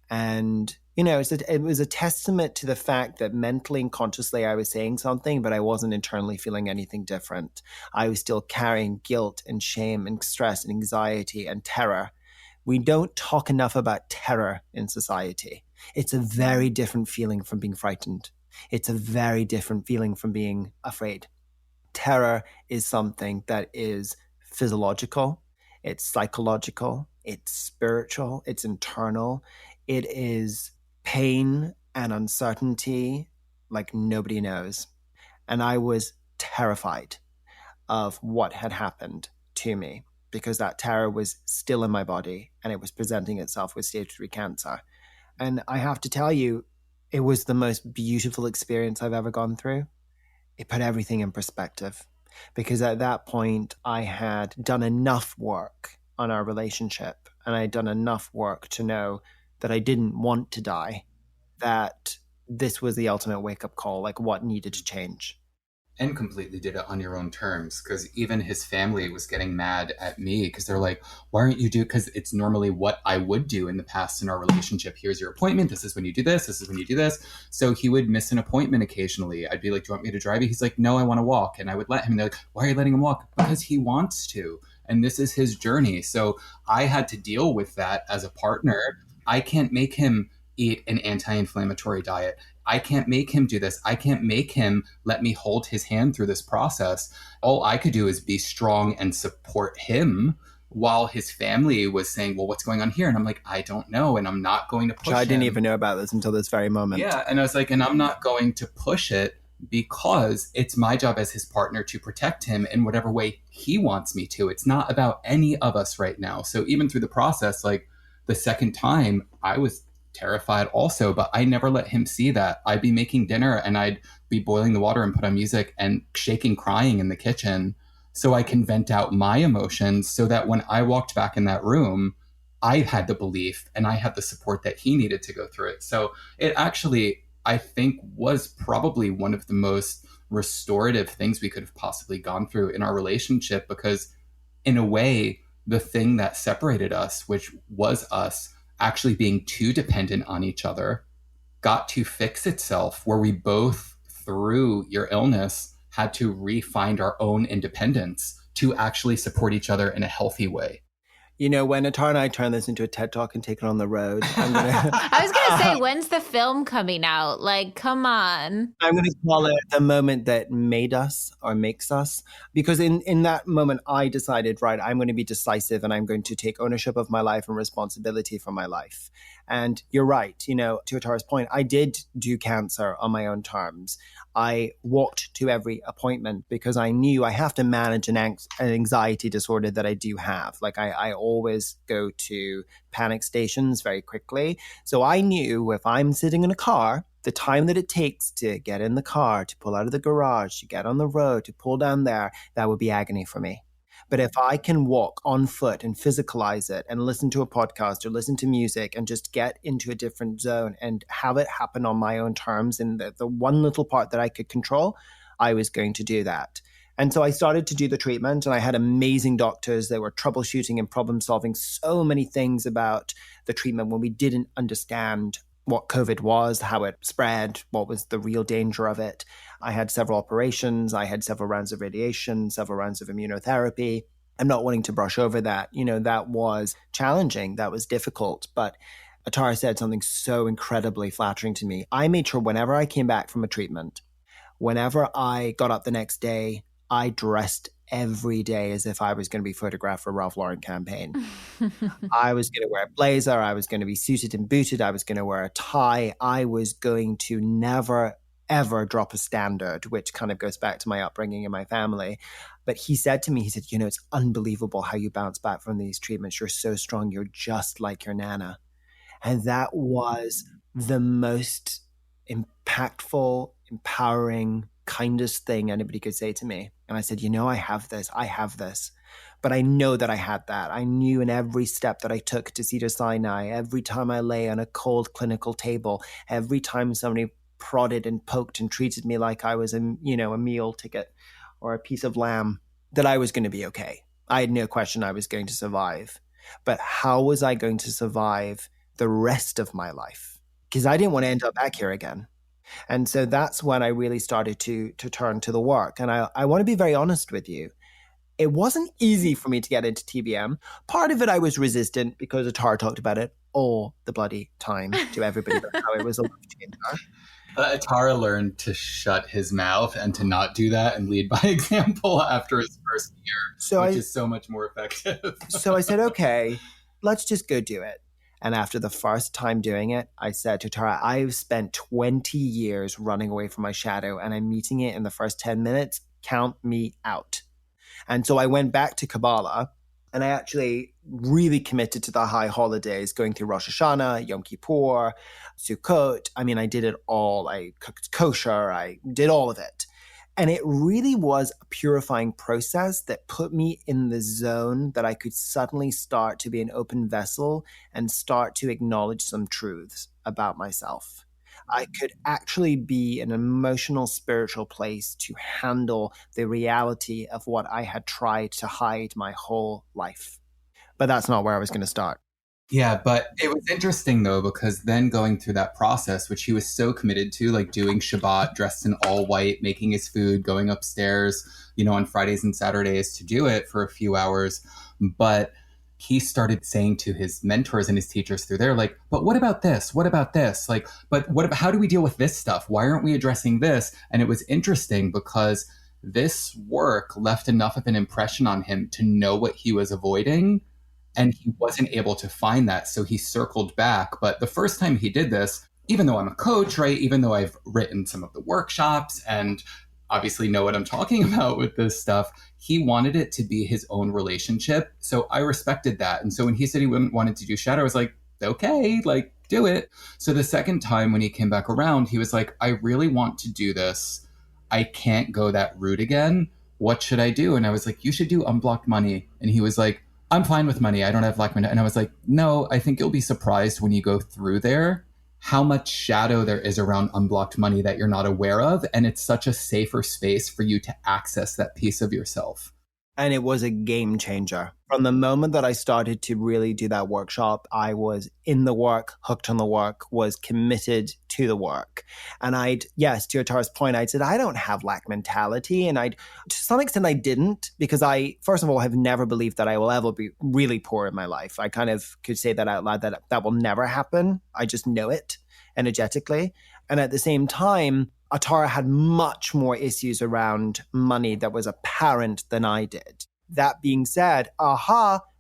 S1: And, you know, it was a testament to the fact that mentally and consciously I was saying something, but I wasn't internally feeling anything different. I was still carrying guilt and shame and stress and anxiety and terror. We don't talk enough about terror in society. It's a very different feeling from being frightened. It's a very different feeling from being afraid. Terror is something that is physiological, it's psychological, it's spiritual, it's internal. It is pain and uncertainty like nobody knows. And I was terrified of what had happened to me because that terror was still in my body and it was presenting itself with stage 3 cancer. And I have to tell you, it was the most beautiful experience I've ever gone through. It put everything in perspective because at that point I had done enough work on our relationship and I had done enough work to know that I didn't want to die, that this was the ultimate wake-up call, like what needed to change.
S4: And completely did it on your own terms, because even his family was getting mad at me because they're like, why aren't you doing, because it's normally what I would do in the past in our relationship. Here's your appointment. This is when you do this. This is when you do this. So he would miss an appointment occasionally. I'd be like, do you want me to drive you? He's like, no, I want to walk. And I would let him. And they're like, why are you letting him walk? Because he wants to. And this is his journey. So I had to deal with that as a partner. I can't make him eat an anti-inflammatory diet. I can't make him do this. I can't make him let me hold his hand through this process. All I could do is be strong and support him while his family was saying, well, what's going on here? And I'm like, I don't know. And I'm not going to push it.
S1: I didn't even know about this until this very moment.
S4: Yeah. And I was like, and I'm not going to push it because it's my job as his partner to protect him in whatever way he wants me to. It's not about any of us right now. So even through the process, like the second time, I was terrified also, but I never let him see that. I'd be making dinner and I'd be boiling the water and put on music and shaking, crying in the kitchen so I can vent out my emotions so that when I walked back in that room, I had the belief and I had the support that he needed to go through it. So it actually, I think, was probably one of the most restorative things we could have possibly gone through in our relationship, because in a way, the thing that separated us, which was us actually being too dependent on each other, got to fix itself, where we both, through your illness, had to re-find our own independence to actually support each other in a healthy way.
S1: You know, when Atarah and I turn this into a TED Talk and take it on the road,
S3: I was going to say, when's the film coming out? Like, come on.
S1: I'm going to call it the moment that made us or makes us. Because in that moment, I decided, right, I'm going to be decisive and I'm going to take ownership of my life and responsibility for my life. And you're right, you know, to Atarah's point, I did do cancer on my own terms. I walked to every appointment because I knew I have to manage an anxiety disorder that I do have. Like I always go to panic stations very quickly. So I knew if I'm sitting in a car, the time that it takes to get in the car, to pull out of the garage, to get on the road, to pull down there, that would be agony for me. But if I can walk on foot and physicalize it and listen to a podcast or listen to music and just get into a different zone and have it happen on my own terms in the one little part that I could control, I was going to do that. And so I started to do the treatment, and I had amazing doctors that were troubleshooting and problem solving so many things about the treatment when we didn't understand what COVID was, how it spread, what was the real danger of it. I had several operations. I had several rounds of radiation, several rounds of immunotherapy. I'm not wanting to brush over that. You know, that was challenging. That was difficult. But Atarah said something so incredibly flattering to me. I made sure whenever I came back from a treatment, whenever I got up the next day, I dressed every day as if I was going to be photographed for a Ralph Lauren campaign. I was going to wear a blazer. I was going to be suited and booted. I was going to wear a tie. I was going to never, ever drop a standard, which kind of goes back to my upbringing and my family. But he said to me, he said, you know, it's unbelievable how you bounce back from these treatments. You're so strong. You're just like your Nana. And that was the most impactful, empowering, kindest thing anybody could say to me. And I said, you know, I have this. But I know that I had that. I knew in every step that I took to Cedars-Sinai, every time I lay on a cold clinical table, every time somebody prodded and poked and treated me like I was a meal ticket or a piece of lamb, that I was going to be okay. I had no question I was going to survive. But how was I going to survive the rest of my life? Because I didn't want to end up back here again. And so that's when I really started to turn to the work. And I want to be very honest with you. It wasn't easy for me to get into TBM. Part of it I was resistant because Atarah talked about it all the bloody time to everybody about how it was a life changer.
S4: Atarah learned to shut his mouth and to not do that and lead by example after his first year, which is so much more effective.
S1: So I said, okay, let's just go do it. And after the first time doing it, I said to Atarah, I've spent 20 years running away from my shadow and I'm meeting it in the first 10 minutes. Count me out. And so I went back to Kabbalah and I actually really committed to the high holidays, going through Rosh Hashanah, Yom Kippur, Sukkot. I mean, I did it all. I cooked kosher. I did all of it. And it really was a purifying process that put me in the zone that I could suddenly start to be an open vessel and start to acknowledge some truths about myself. I could actually be an emotional, spiritual place to handle the reality of what I had tried to hide my whole life. But that's not where I was going to start.
S4: Yeah, but it was interesting, though, because then going through that process, which he was so committed to, like doing Shabbat, dressed in all white, making his food, going upstairs, on Fridays and Saturdays to do it for a few hours. But he started saying to his mentors and his teachers through there, like, but what about this? What about this? Like, but how do we deal with this stuff? Why aren't we addressing this? And it was interesting because this work left enough of an impression on him to know what he was avoiding. And he wasn't able to find that. So he circled back. But the first time he did this, even though I'm a coach, right? Even though I've written some of the workshops and obviously know what I'm talking about with this stuff, he wanted it to be his own relationship. So I respected that. And so when he said he wanted to do shadow, I was like, okay, like do it. So the second time when he came back around, he was like, I really want to do this. I can't go that route again. What should I do? And I was like, you should do unblocked money. And he was like, I'm fine with money. I don't have black money. And I was like, no, I think you'll be surprised when you go through there how much shadow there is around unblocked money that you're not aware of. And it's such a safer space for you to access that piece of yourself.
S1: And it was a game changer. From the moment that I started to really do that workshop, I was in the work, hooked on the work, was committed to the work. And yes, to Atarah's point, I'd said, I don't have lack mentality. And to some extent, I didn't, because I, first of all, have never believed that I will ever be really poor in my life. I kind of could say that out loud, that will never happen. I just know it energetically. And at the same time, Atarah had much more issues around money that was apparent than I did. That being said,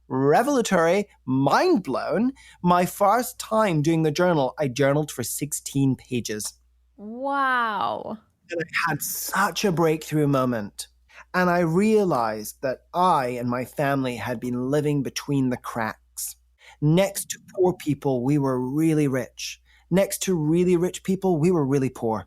S1: revelatory, mind blown. My first time doing the journal, I journaled for 16 pages.
S3: Wow.
S1: And I had such a breakthrough moment. And I realized that I and my family had been living between the cracks. Next to poor people, we were really rich. Next to really rich people, we were really poor.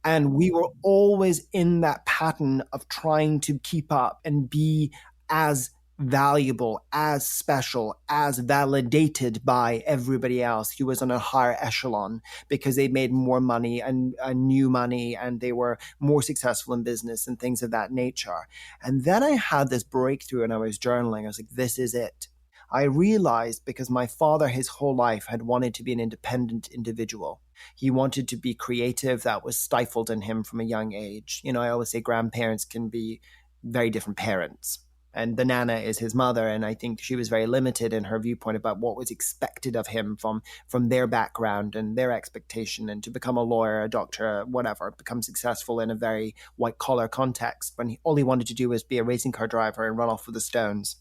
S1: And we were always in that pattern of trying to keep up and be as valuable, as special, as validated by everybody else who was on a higher echelon because they made more money and new money and they were more successful in business and things of that nature. And then I had this breakthrough and I was journaling. I was like, this is it. I realized because my father, his whole life, had wanted to be an independent individual. He wanted to be creative. That was stifled in him from a young age. I always say grandparents can be very different parents. And the Nana is his mother. And I think she was very limited in her viewpoint about what was expected of him from their background and their expectation. And to become a lawyer, a doctor, whatever, become successful in a very white collar context when all he wanted to do was be a racing car driver and run off with the Stones.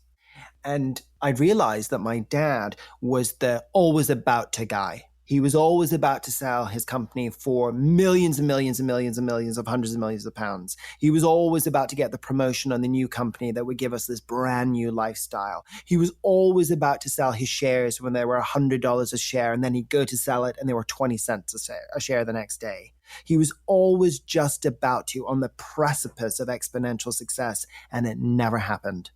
S1: And I realized that my dad was the always about to guy. He was always about to sell his company for millions and millions and millions and millions of hundreds of millions of pounds. He was always about to get the promotion on the new company that would give us this brand new lifestyle. He was always about to sell his shares when they were $100 a share, and then he'd go to sell it and they were 20 cents a share the next day. He was always just about to, on the precipice of exponential success, and it never happened.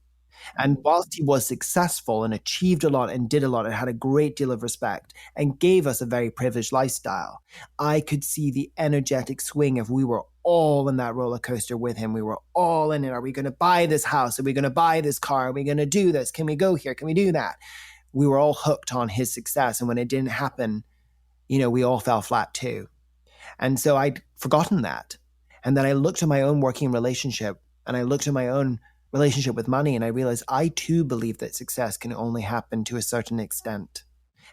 S1: And whilst he was successful and achieved a lot and did a lot and had a great deal of respect and gave us a very privileged lifestyle, I could see the energetic swing of we were all in that roller coaster with him. We were all in it. Are we going to buy this house? Are we going to buy this car? Are we going to do this? Can we go here? Can we do that? We were all hooked on his success. And when it didn't happen, we all fell flat too. And so I'd forgotten that. And then I looked at my own working relationship and I looked at my own relationship with money, and I realized I too believe that success can only happen to a certain extent.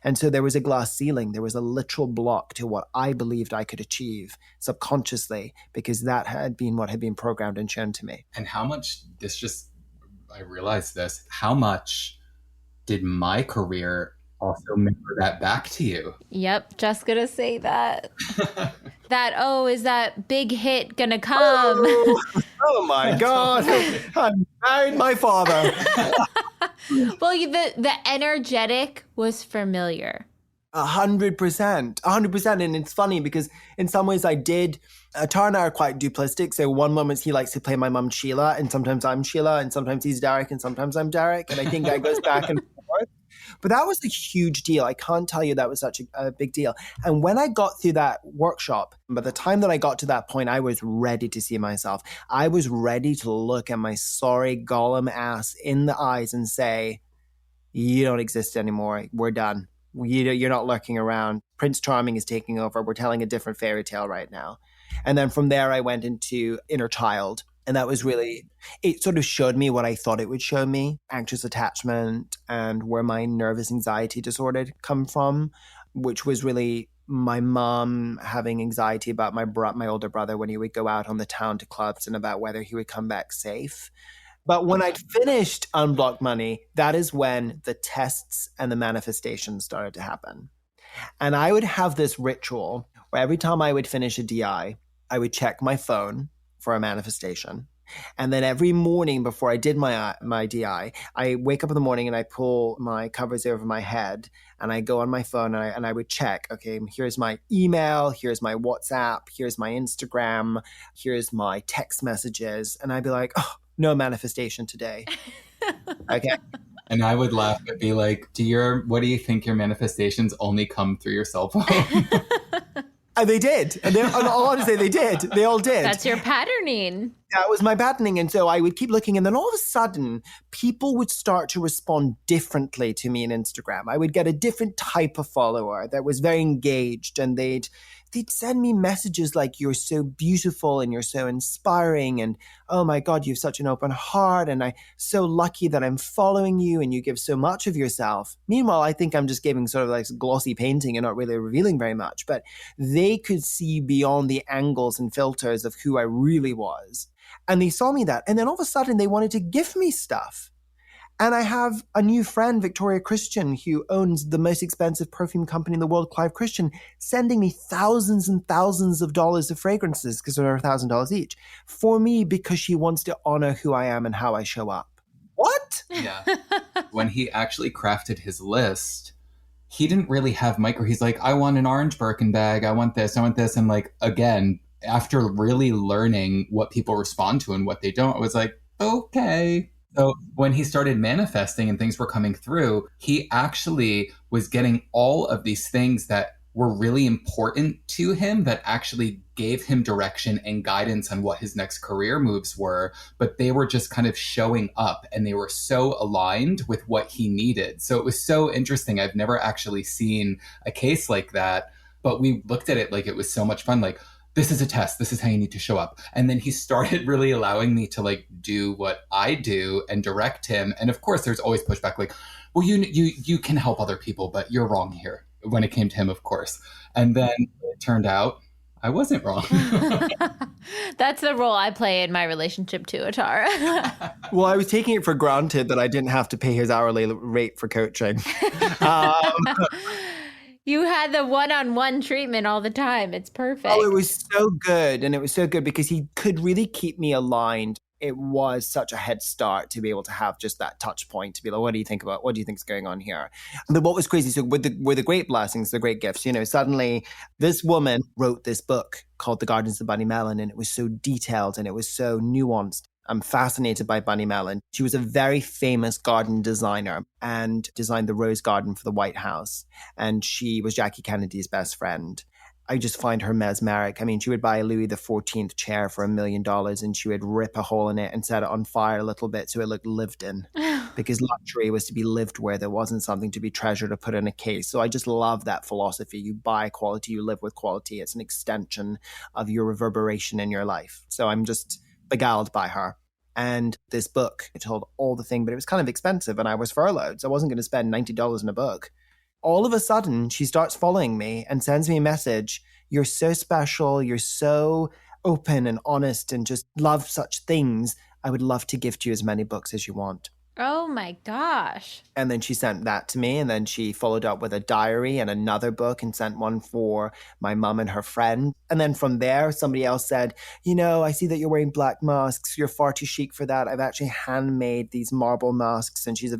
S1: And so there was a glass ceiling. There was a literal block to what I believed I could achieve subconsciously, because that had been what had been programmed and shown to me.
S4: And how much, I realized this, how much did my career also mirror that back to you?
S3: Yep, just gonna say that. Is that big hit gonna come?
S1: Oh my God, I married my father.
S3: Well, the energetic was familiar.
S1: 100%. And it's funny because in some ways Atarah and I are quite duplistic. So one moment he likes to play my mum Sheila, and sometimes I'm Sheila, and sometimes he's Derek, and sometimes I'm Derek. And I think that goes back and forth. But that was a huge deal. I can't tell you that was such a big deal. And when I got through that workshop, by the time that I got to that point, I was ready to see myself. I was ready to look at my sorry Gollum ass in the eyes and say, you don't exist anymore. We're done. You're not lurking around. Prince Charming is taking over. We're telling a different fairy tale right now. And then from there, I went into inner child. And that was really, it sort of showed me what I thought it would show me, anxious attachment and where my nervous anxiety disorder had come from, which was really my mom having anxiety about my older brother when he would go out on the town to clubs and about whether he would come back safe. But when I'd finished Unblocked Money, that is when the tests and the manifestations started to happen. And I would have this ritual where every time I would finish a DI, I would check my phone for a manifestation. And then every morning before I did my DI, I wake up in the morning and I pull my covers over my head and I go on my phone and I would check, okay, here's my email, here's my WhatsApp, here's my Instagram, here's my text messages. And I'd be like, oh, no manifestation today. Okay.
S4: And I would laugh and be like, what do you think your manifestations only come through your cell phone?
S1: And they did. And honestly, they did. They all did.
S3: That's your patterning.
S1: That was my patterning. And so I would keep looking. And then all of a sudden, people would start to respond differently to me on Instagram. I would get a different type of follower that was very engaged. And they'd send me messages like, you're so beautiful and you're so inspiring. And, oh my God, you have such an open heart. And I'm so lucky that I'm following you and you give so much of yourself. Meanwhile, I think I'm just giving sort of like glossy painting and not really revealing very much. But they could see beyond the angles and filters of who I really was. And they saw me that. And then all of a sudden they wanted to give me stuff. And I have a new friend, Victoria Christian, who owns the most expensive perfume company in the world, Clive Christian, sending me thousands and thousands of dollars of fragrances, because they're $1,000 each, for me because she wants to honor who I am and how I show up. What?
S4: Yeah. When he actually crafted his list, he didn't really have micro. He's like, I want an orange Birkin bag. I want this. And like, again, after really learning what people respond to and what they don't, I was like, okay. So when he started manifesting and things were coming through, he actually was getting all of these things that were really important to him that actually gave him direction and guidance on what his next career moves were. But they were just kind of showing up and they were so aligned with what he needed. So it was so interesting. I've never actually seen a case like that, but we looked at it like it was so much fun. Like, this is a test. This is how you need to show up. And then he started really allowing me to like do what I do and direct him. And of course, there's always pushback like, well, you can help other people, but you're wrong here when it came to him, of course. And then it turned out I wasn't wrong.
S3: That's the role I play in my relationship too, Atarah.
S1: Well, I was taking it for granted that I didn't have to pay his hourly rate for coaching.
S3: You had the one-on-one treatment all the time. It's perfect.
S1: Oh, it was so good. And it was so good because he could really keep me aligned. It was such a head start to be able to have just that touch point to be like, what do you think is going on here? And what was crazy, so with the great blessings, the great gifts, suddenly this woman wrote this book called The Gardens of Bunny Mellon, and it was so detailed and it was so nuanced. I'm fascinated by Bunny Mellon. She was a very famous garden designer and designed the Rose Garden for the White House. And she was Jackie Kennedy's best friend. I just find her mesmeric. I mean, she would buy a Louis XIV chair for $1 million and she would rip a hole in it and set it on fire a little bit so it looked lived in. Because luxury was to be lived where there wasn't something to be treasured or put in a case. So I just love that philosophy. You buy quality, you live with quality. It's an extension of your reverberation in your life. So I'm just beguiled by her. And this book, it told all the thing, but it was kind of expensive and I was furloughed. So I wasn't going to spend $90 in a book. All of a sudden, she starts following me and sends me a message. You're so special. You're so open and honest and just love such things. I would love to gift you as many books as you want.
S3: Oh my gosh.
S1: And then she sent that to me. And then she followed up with a diary and another book and sent one for my mom and her friend. And then from there, somebody else said, I see that you're wearing black masks. You're far too chic for that. I've actually handmade these marble masks. And she's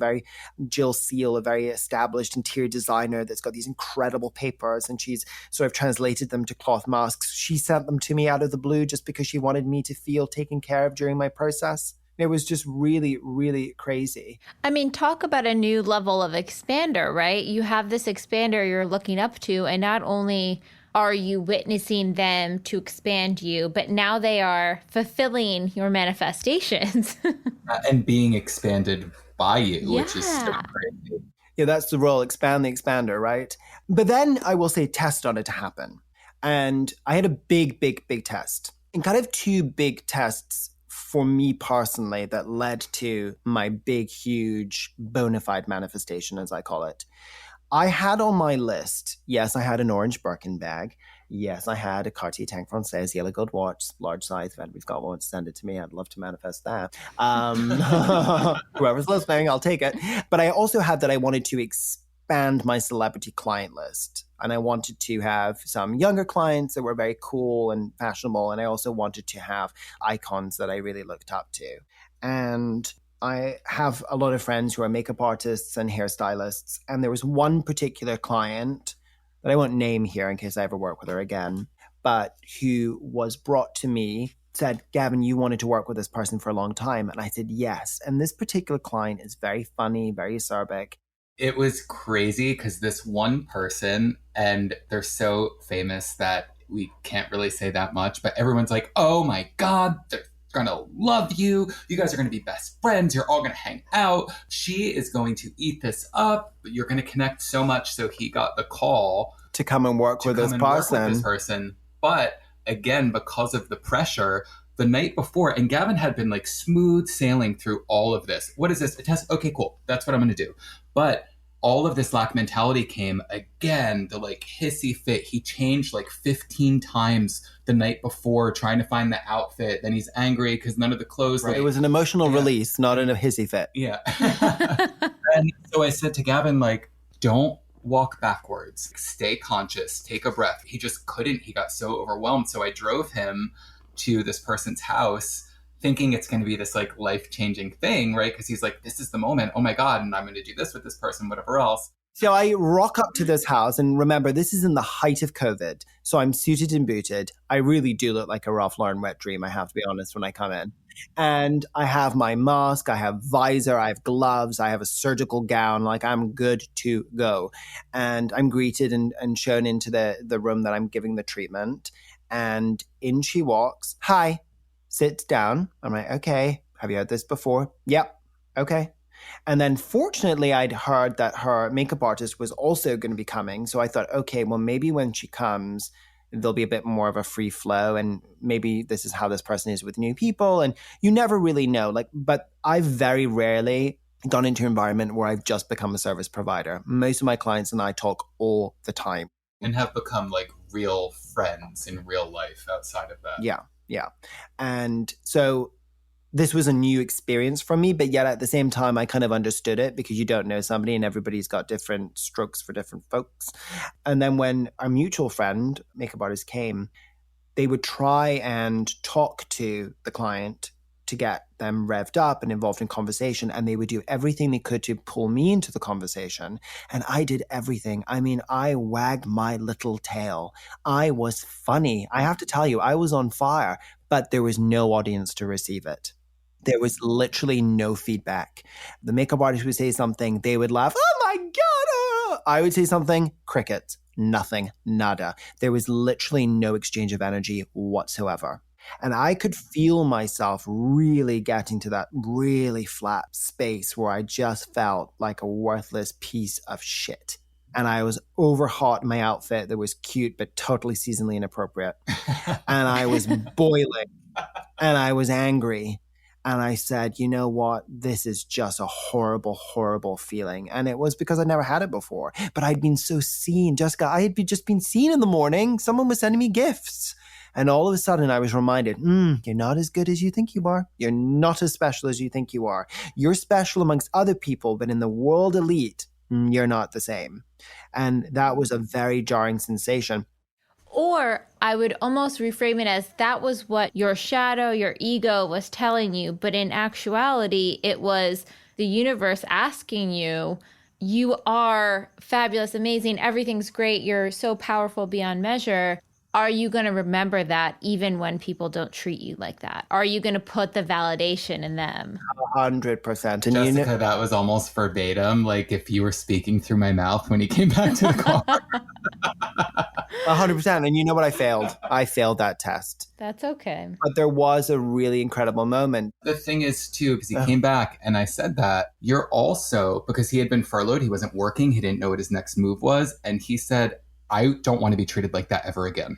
S1: Jill Seal, a very established interior designer that's got these incredible papers. And she's sort of translated them to cloth masks. She sent them to me out of the blue just because she wanted me to feel taken care of during my process. It was just really, really crazy.
S3: I mean, talk about a new level of expander, right? You have this expander you're looking up to, and not only are you witnessing them to expand you, but now they are fulfilling your manifestations.
S4: And being expanded by you, which is so crazy.
S1: Yeah, that's the role, expand the expander, right? But then I will say test started to happen. And I had a big, big, big test. And kind of two big tests for me personally that led to my big, huge bona fide manifestation, as I call it. I had on my list, yes, I had an orange Birkin bag. Yes, I had a Cartier Tank Française yellow gold watch, large size. If we've got one, send it to me. I'd love to manifest that. Whoever's listening, I'll take it. But I also had that I wanted to expand my celebrity client list. And I wanted to have some younger clients that were very cool and fashionable. And I also wanted to have icons that I really looked up to. And I have a lot of friends who are makeup artists and hairstylists. And there was one particular client that I won't name here in case I ever work with her again, but who was brought to me, said, Gavin, you wanted to work with this person for a long time. And I said, yes. And this particular client is very funny, very acerbic.
S4: It was crazy because this one person, and they're so famous that we can't really say that much, but everyone's like, oh my God, they're gonna love you. You guys are gonna be best friends. You're all gonna hang out. She is going to eat this up. You're gonna connect so much. So he got the call
S1: to come and work with this
S4: person. But again, because of the pressure, the night before, and Gavin had been like smooth sailing through all of this. What is this? A test? Okay, cool. That's what I'm going to do. But all of this lack mentality came again, the like hissy fit. He changed like 15 times the night before trying to find the outfit. Then he's angry because none of the clothes.
S1: Right. It was an emotional release, not in a hissy fit.
S4: Yeah. And so I said to Gavin, like, don't walk backwards. Stay conscious. Take a breath. He just couldn't. He got so overwhelmed. So I drove him to this person's house thinking it's going to be this like life-changing thing, right? Because he's like, this is the moment. Oh my God. And I'm going to do this with this person, whatever else.
S1: So I rock up to this house, and remember, this is in the height of COVID. So I'm suited and booted. I really do look like a Ralph Lauren wet dream, I have to be honest, when I come in. And I have my mask, I have visor, I have gloves, I have a surgical gown, like I'm good to go. And I'm greeted and shown into the room that I'm giving the treatment. And in she walks. Hi, sits down. I'm like, okay, have you had this before? Yep, okay. And then fortunately, I'd heard that her makeup artist was also going to be coming. So I thought, okay, well, maybe when she comes, there'll be a bit more of a free flow. And maybe this is how this person is with new people. And you never really know. But I've very rarely gone into an environment where I've just become a service provider. Most of my clients and I talk all the time.
S4: And have become like real friends in real life outside of that.
S1: Yeah. And so this was a new experience for me, but yet at the same time, I kind of understood it because you don't know somebody and everybody's got different strokes for different folks. And then when our mutual friend, makeup artist, came, they would try and talk to the client to get them revved up and involved in conversation. And they would do everything they could to pull me into the conversation. And I did everything. I mean, I wagged my little tail. I was funny. I have to tell you, I was on fire, but there was no audience to receive it. There was literally no feedback. The makeup artist would say something, they would laugh, oh my God. I would say something, crickets, nothing, nada. There was literally no exchange of energy whatsoever. And I could feel myself really getting to that really flat space where I just felt like a worthless piece of shit. And I was over hot in my outfit that was cute, but totally seasonally inappropriate. And I was boiling and I was angry. And I said, you know what? This is just a horrible, horrible feeling. And it was because I never had it before. But I'd been so seen. Jessica, I had just been seen in the morning. Someone was sending me gifts. And all of a sudden I was reminded, you're not as good as you think you are. You're not as special as you think you are. You're special amongst other people, but in the world elite, you're not the same. And that was a very jarring sensation.
S3: Or I would almost reframe it as that was what your shadow, your ego was telling you. But in actuality, it was the universe asking you, you are fabulous, amazing, everything's great, you're so powerful beyond measure. Are you going to remember that even when people don't treat you like that? Are you going to put the validation in them?
S1: 100%. And
S4: Jessica, that was almost verbatim, like if you were speaking through my mouth when he came back to the car.
S1: 100%. And you know what? I failed. I failed that test.
S3: That's okay.
S1: But there was a really incredible moment.
S4: The thing is, too, because he came back and I said that, you're also, because he had been furloughed, he wasn't working, he didn't know what his next move was. And he said, I don't want to be treated like that ever again.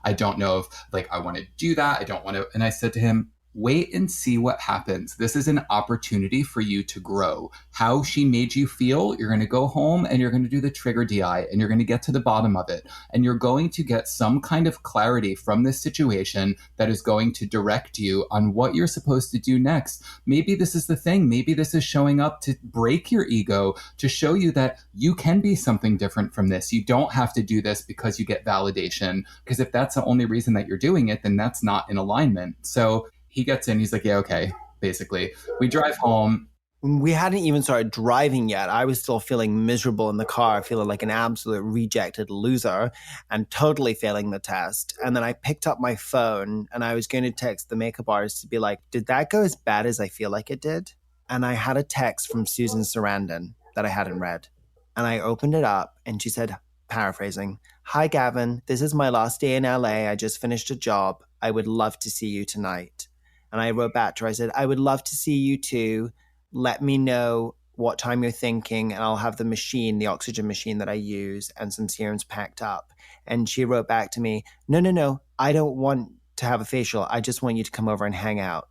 S4: I don't know if I want to do that. I don't want to. And I said to him, wait and see what happens. This is an opportunity for you to grow. How she made you feel, you're going to go home and you're going to do the trigger DI and you're going to get to the bottom of it. And you're going to get some kind of clarity from this situation that is going to direct you on what you're supposed to do next. Maybe this is the thing. Maybe this is showing up to break your ego, to show you that you can be something different from this. You don't have to do this because you get validation. Because if that's the only reason that you're doing it, then that's not in alignment. So he gets in, he's like, yeah, okay, basically. We drive home.
S1: We hadn't even started driving yet. I was still feeling miserable in the car, feeling like an absolute rejected loser and totally failing the test. And then I picked up my phone and I was going to text the makeup artist to be like, did that go as bad as I feel like it did? And I had a text from Susan Sarandon that I hadn't read. And I opened it up and she said, paraphrasing. Hi, Gavin. This is my last day in LA. I just finished a job. I would love to see you tonight. And I wrote back to her. I said, I would love to see you too. Let me know what time you're thinking, and I'll have the machine, the oxygen machine that I use, and some serums packed up. And she wrote back to me, no. I don't want to have a facial. I just want you to come over and hang out.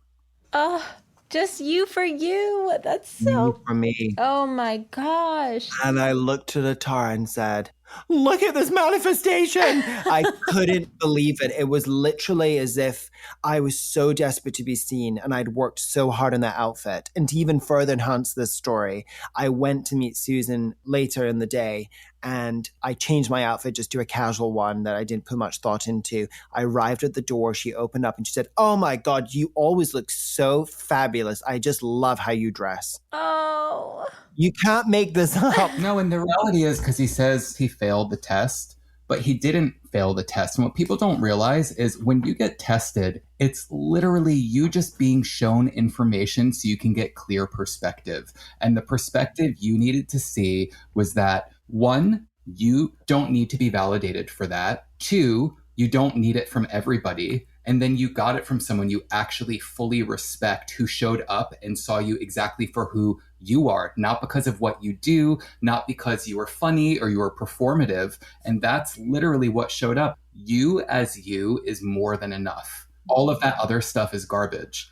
S3: Oh, just you for you. That's
S1: You
S3: so...
S1: for me.
S3: Oh my gosh.
S1: And I looked at Atarah and said, look at this manifestation. I couldn't believe it. It was literally as if I was so desperate to be seen, and I'd worked so hard on that outfit. And to even further enhance this story, I went to meet Susan later in the day, and I changed my outfit just to a casual one that I didn't put much thought into. I arrived at the door. She opened up and she said, oh my God, you always look so fabulous. I just love how you dress.
S3: Oh.
S1: You can't make this up.
S4: No, and the reality is, because he says he failed the test, but he didn't fail the test. And what people don't realize is when you get tested, it's literally you just being shown information so you can get clear perspective. And the perspective you needed to see was that, one, you don't need to be validated for that. Two, you don't need it from everybody. And then you got it from someone you actually fully respect, who showed up and saw you exactly for who you are, not because of what you do, not because you were funny or you were performative. And that's literally what showed up. You as you is more than enough. All of that other stuff is garbage.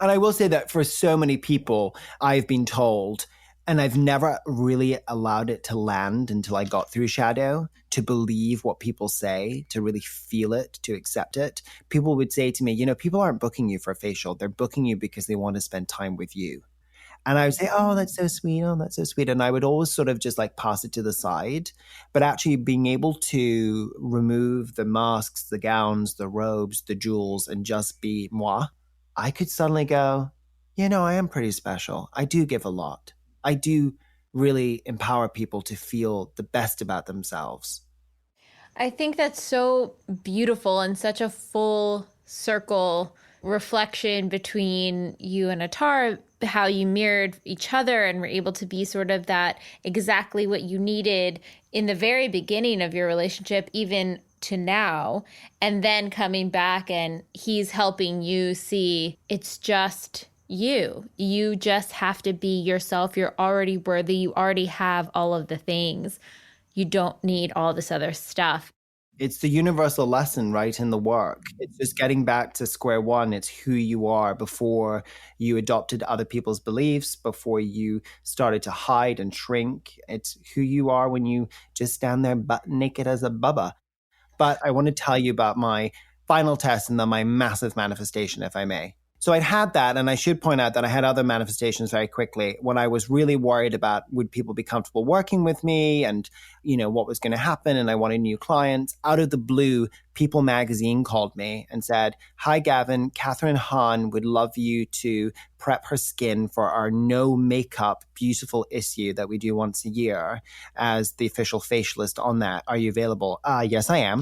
S1: And I will say that for so many people, I've been told, and I've never really allowed it to land until I got through Shadow, to believe what people say, to really feel it, to accept it. People would say to me, you know, people aren't booking you for a facial. They're booking you because they want to spend time with you. And I would say, oh, that's so sweet. Oh, that's so sweet. And I would always sort of just like pass it to the side. But actually being able to remove the masks, the gowns, the robes, the jewels, and just be moi, I could suddenly go, you know, I am pretty special. I do give a lot. I do really empower people to feel the best about themselves.
S3: I think that's so beautiful and such a full circle reflection between you and Atarah, how you mirrored each other and were able to be sort of that exactly what you needed in the very beginning of your relationship, even to now, and then coming back and he's helping you see it's just you. You just have to be yourself. You're already worthy. You already have all of the things. You don't need all this other stuff.
S1: It's the universal lesson, right, in the work. It's just getting back to square one. It's who you are before you adopted other people's beliefs, before you started to hide and shrink. It's who you are when you just stand there butt naked as a bubba. But I want to tell you about my final test and then my massive manifestation, if I may. So I'd had that, and I should point out that I had other manifestations very quickly when I was really worried about would people be comfortable working with me and, you know, what was going to happen, and I wanted new clients. Out of the blue, People magazine called me and said, hi, Gavin, Catherine Hahn would love you to prep her skin for our no makeup beautiful issue that we do once a year as the official facialist on that. Are you available? Yes, I am.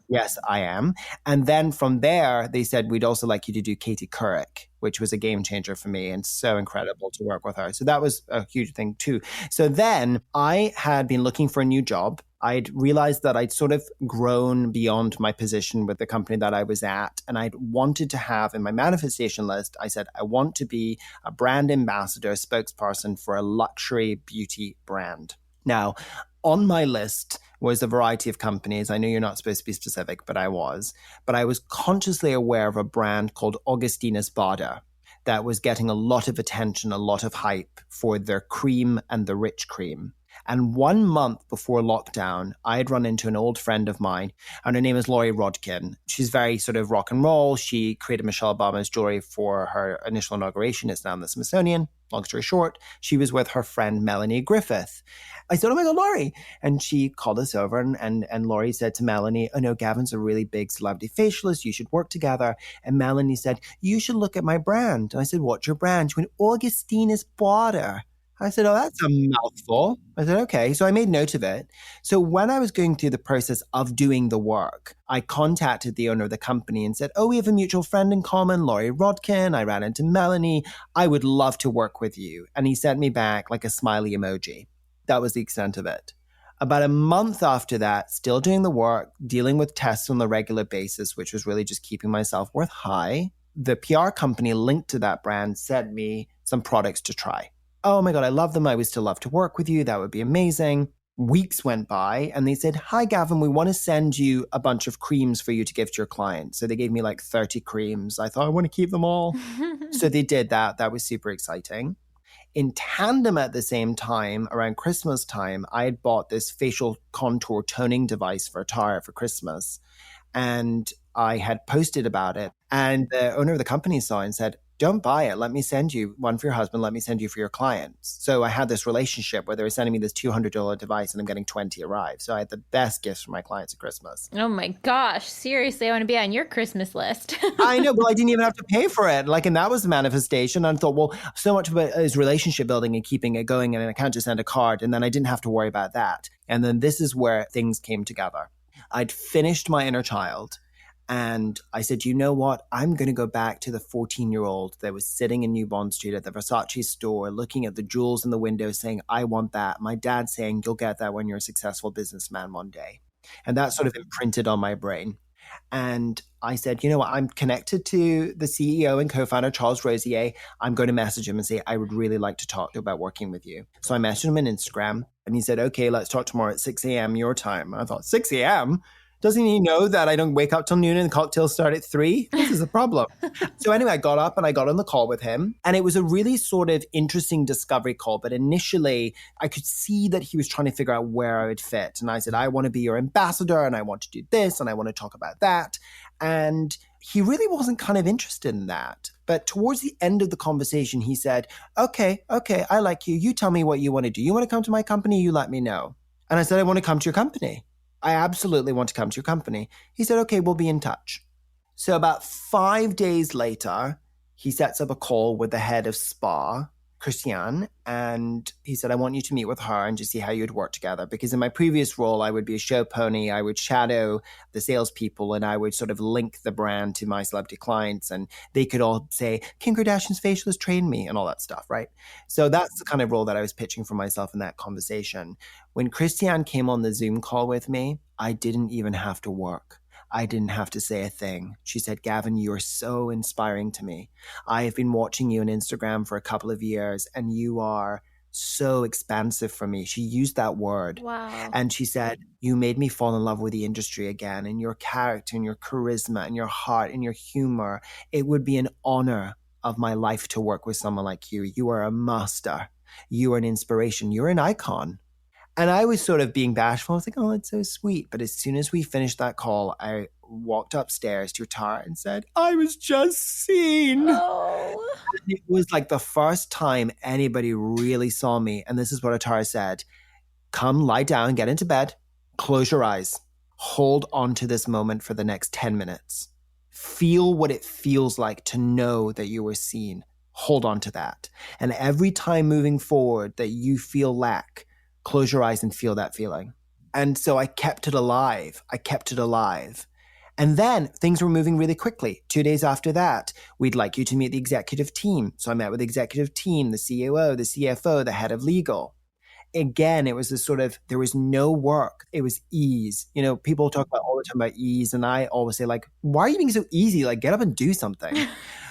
S1: Yes, I am. And then from there, they said, we'd also like you to do Katie Couric, which was a game changer for me and so incredible to work with her. So that was a huge thing too. So then I had been looking for a new job. I'd realized that I'd sort of grown beyond my position with the company that I was at. And I'd wanted to have in my manifestation list, I said, I want to be a brand ambassador, spokesperson for a luxury beauty brand. Now, on my list was a variety of companies. I know you're not supposed to be specific, but I was. But I was consciously aware of a brand called Augustinus Bader that was getting a lot of attention, a lot of hype for their cream and the rich cream. And 1 month before lockdown, I had run into an old friend of mine, and her name is Laurie Rodkin. She's very sort of rock and roll. She created Michelle Obama's jewelry for her initial inauguration. It's now in the Smithsonian. Long story short, she was with her friend Melanie Griffith. I said, oh my God, Laurie. And she called us over, and Laurie said to Melanie, oh no, Gavin's a really big celebrity facialist. You should work together. And Melanie said, you should look at my brand. And I said, what's your brand? She went, Augustinus Bader. I said, oh, that's a mouthful. I said, okay. So I made note of it. So when I was going through the process of doing the work, I contacted the owner of the company and said, oh, we have a mutual friend in common, Laurie Rodkin. I ran into Melanie. I would love to work with you. And he sent me back like a smiley emoji. That was the extent of it. About a month after that, still doing the work, dealing with tests on the regular basis, which was really just keeping my self-worth high, the PR company linked to that brand sent me some products to try. Oh my God, I love them. I would still love to work with you. That would be amazing. Weeks went by and they said, hi, Gavin, we want to send you a bunch of creams for you to give to your clients. So they gave me like 30 creams. I thought, I want to keep them all. So they did that. That was super exciting. In tandem at the same time, around Christmas time, I had bought this facial contour toning device for Atarah for Christmas. And I had posted about it. And the owner of the company saw it and said, don't buy it. Let me send you one for your husband. Let me send you for your clients. So I had this relationship where they were sending me this $200 device and I'm getting 20 arrive. So I had the best gifts for my clients at Christmas.
S3: Oh my gosh. Seriously, I want to be on your Christmas list.
S1: I know. Well, I didn't even have to pay for it. And that was the manifestation. And I thought, well, so much of it is relationship building and keeping it going. And I can't just send a card. And then I didn't have to worry about that. And then this is where things came together. I'd finished my inner child. And I said, you know what? I'm going to go back to the 14-year-old that was sitting in New Bond Street at the Versace store, looking at the jewels in the window saying, I want that. My dad saying, you'll get that when you're a successful businessman one day. And that sort of imprinted on my brain. And I said, you know what? I'm connected to the CEO and co-founder, Charles Rosier. I'm going to message him and say, I would really like to talk about working with you. So I messaged him on Instagram and he said, okay, let's talk tomorrow at 6 a.m. your time. I thought, 6 a.m.? Doesn't he know that I don't wake up till noon and the cocktails start at 3? This is a problem. So anyway, I got up and I got on the call with him. And it was a really sort of interesting discovery call. But initially, I could see that he was trying to figure out where I would fit. And I said, I want to be your ambassador and I want to do this and I want to talk about that. And he really wasn't kind of interested in that. But towards the end of the conversation, he said, okay, I like you. You tell me what you want to do. You want to come to my company? You let me know. And I said, I want to come to your company. I absolutely want to come to your company. He said, okay, we'll be in touch. So about 5 days later, he sets up a call with the head of SPA, Christiane, and he said, I want you to meet with her and just see how you'd work together. Because in my previous role, I would be a show pony. I would shadow the salespeople and I would sort of link the brand to my celebrity clients. And they could all say, Kim Kardashian's facialist trained me and all that stuff, right? So that's the kind of role that I was pitching for myself in that conversation. When Christiane came on the Zoom call with me, I didn't even have to work. I didn't have to say a thing. She said, Gavin, you're so inspiring to me. I have been watching you on Instagram for a couple of years and you are so expansive for me. She used that word.
S3: Wow.
S1: And she said, you made me fall in love with the industry again and your character and your charisma and your heart and your humor. It would be an honor of my life to work with someone like you. You are a master. You are an inspiration. You're an icon. And I was sort of being bashful. I was like, oh, it's so sweet. But as soon as we finished that call, I walked upstairs to Atarah and said, I was just seen.
S3: Oh.
S1: And it was like the first time anybody really saw me. And this is what Atarah said. Come lie down, get into bed, close your eyes, hold on to this moment for the next 10 minutes. Feel what it feels like to know that you were seen. Hold on to that. And every time moving forward that you feel lack, close your eyes and feel that feeling. And so I kept it alive. And then things were moving really quickly. 2 days after that, we'd like you to meet the executive team. So I met with the executive team, the COO, the CFO, the head of legal. Again, it was this sort of, there was no work. It was ease. You know, people talk about all the time about ease. And I always say like, why are you being so easy? Like get up and do something.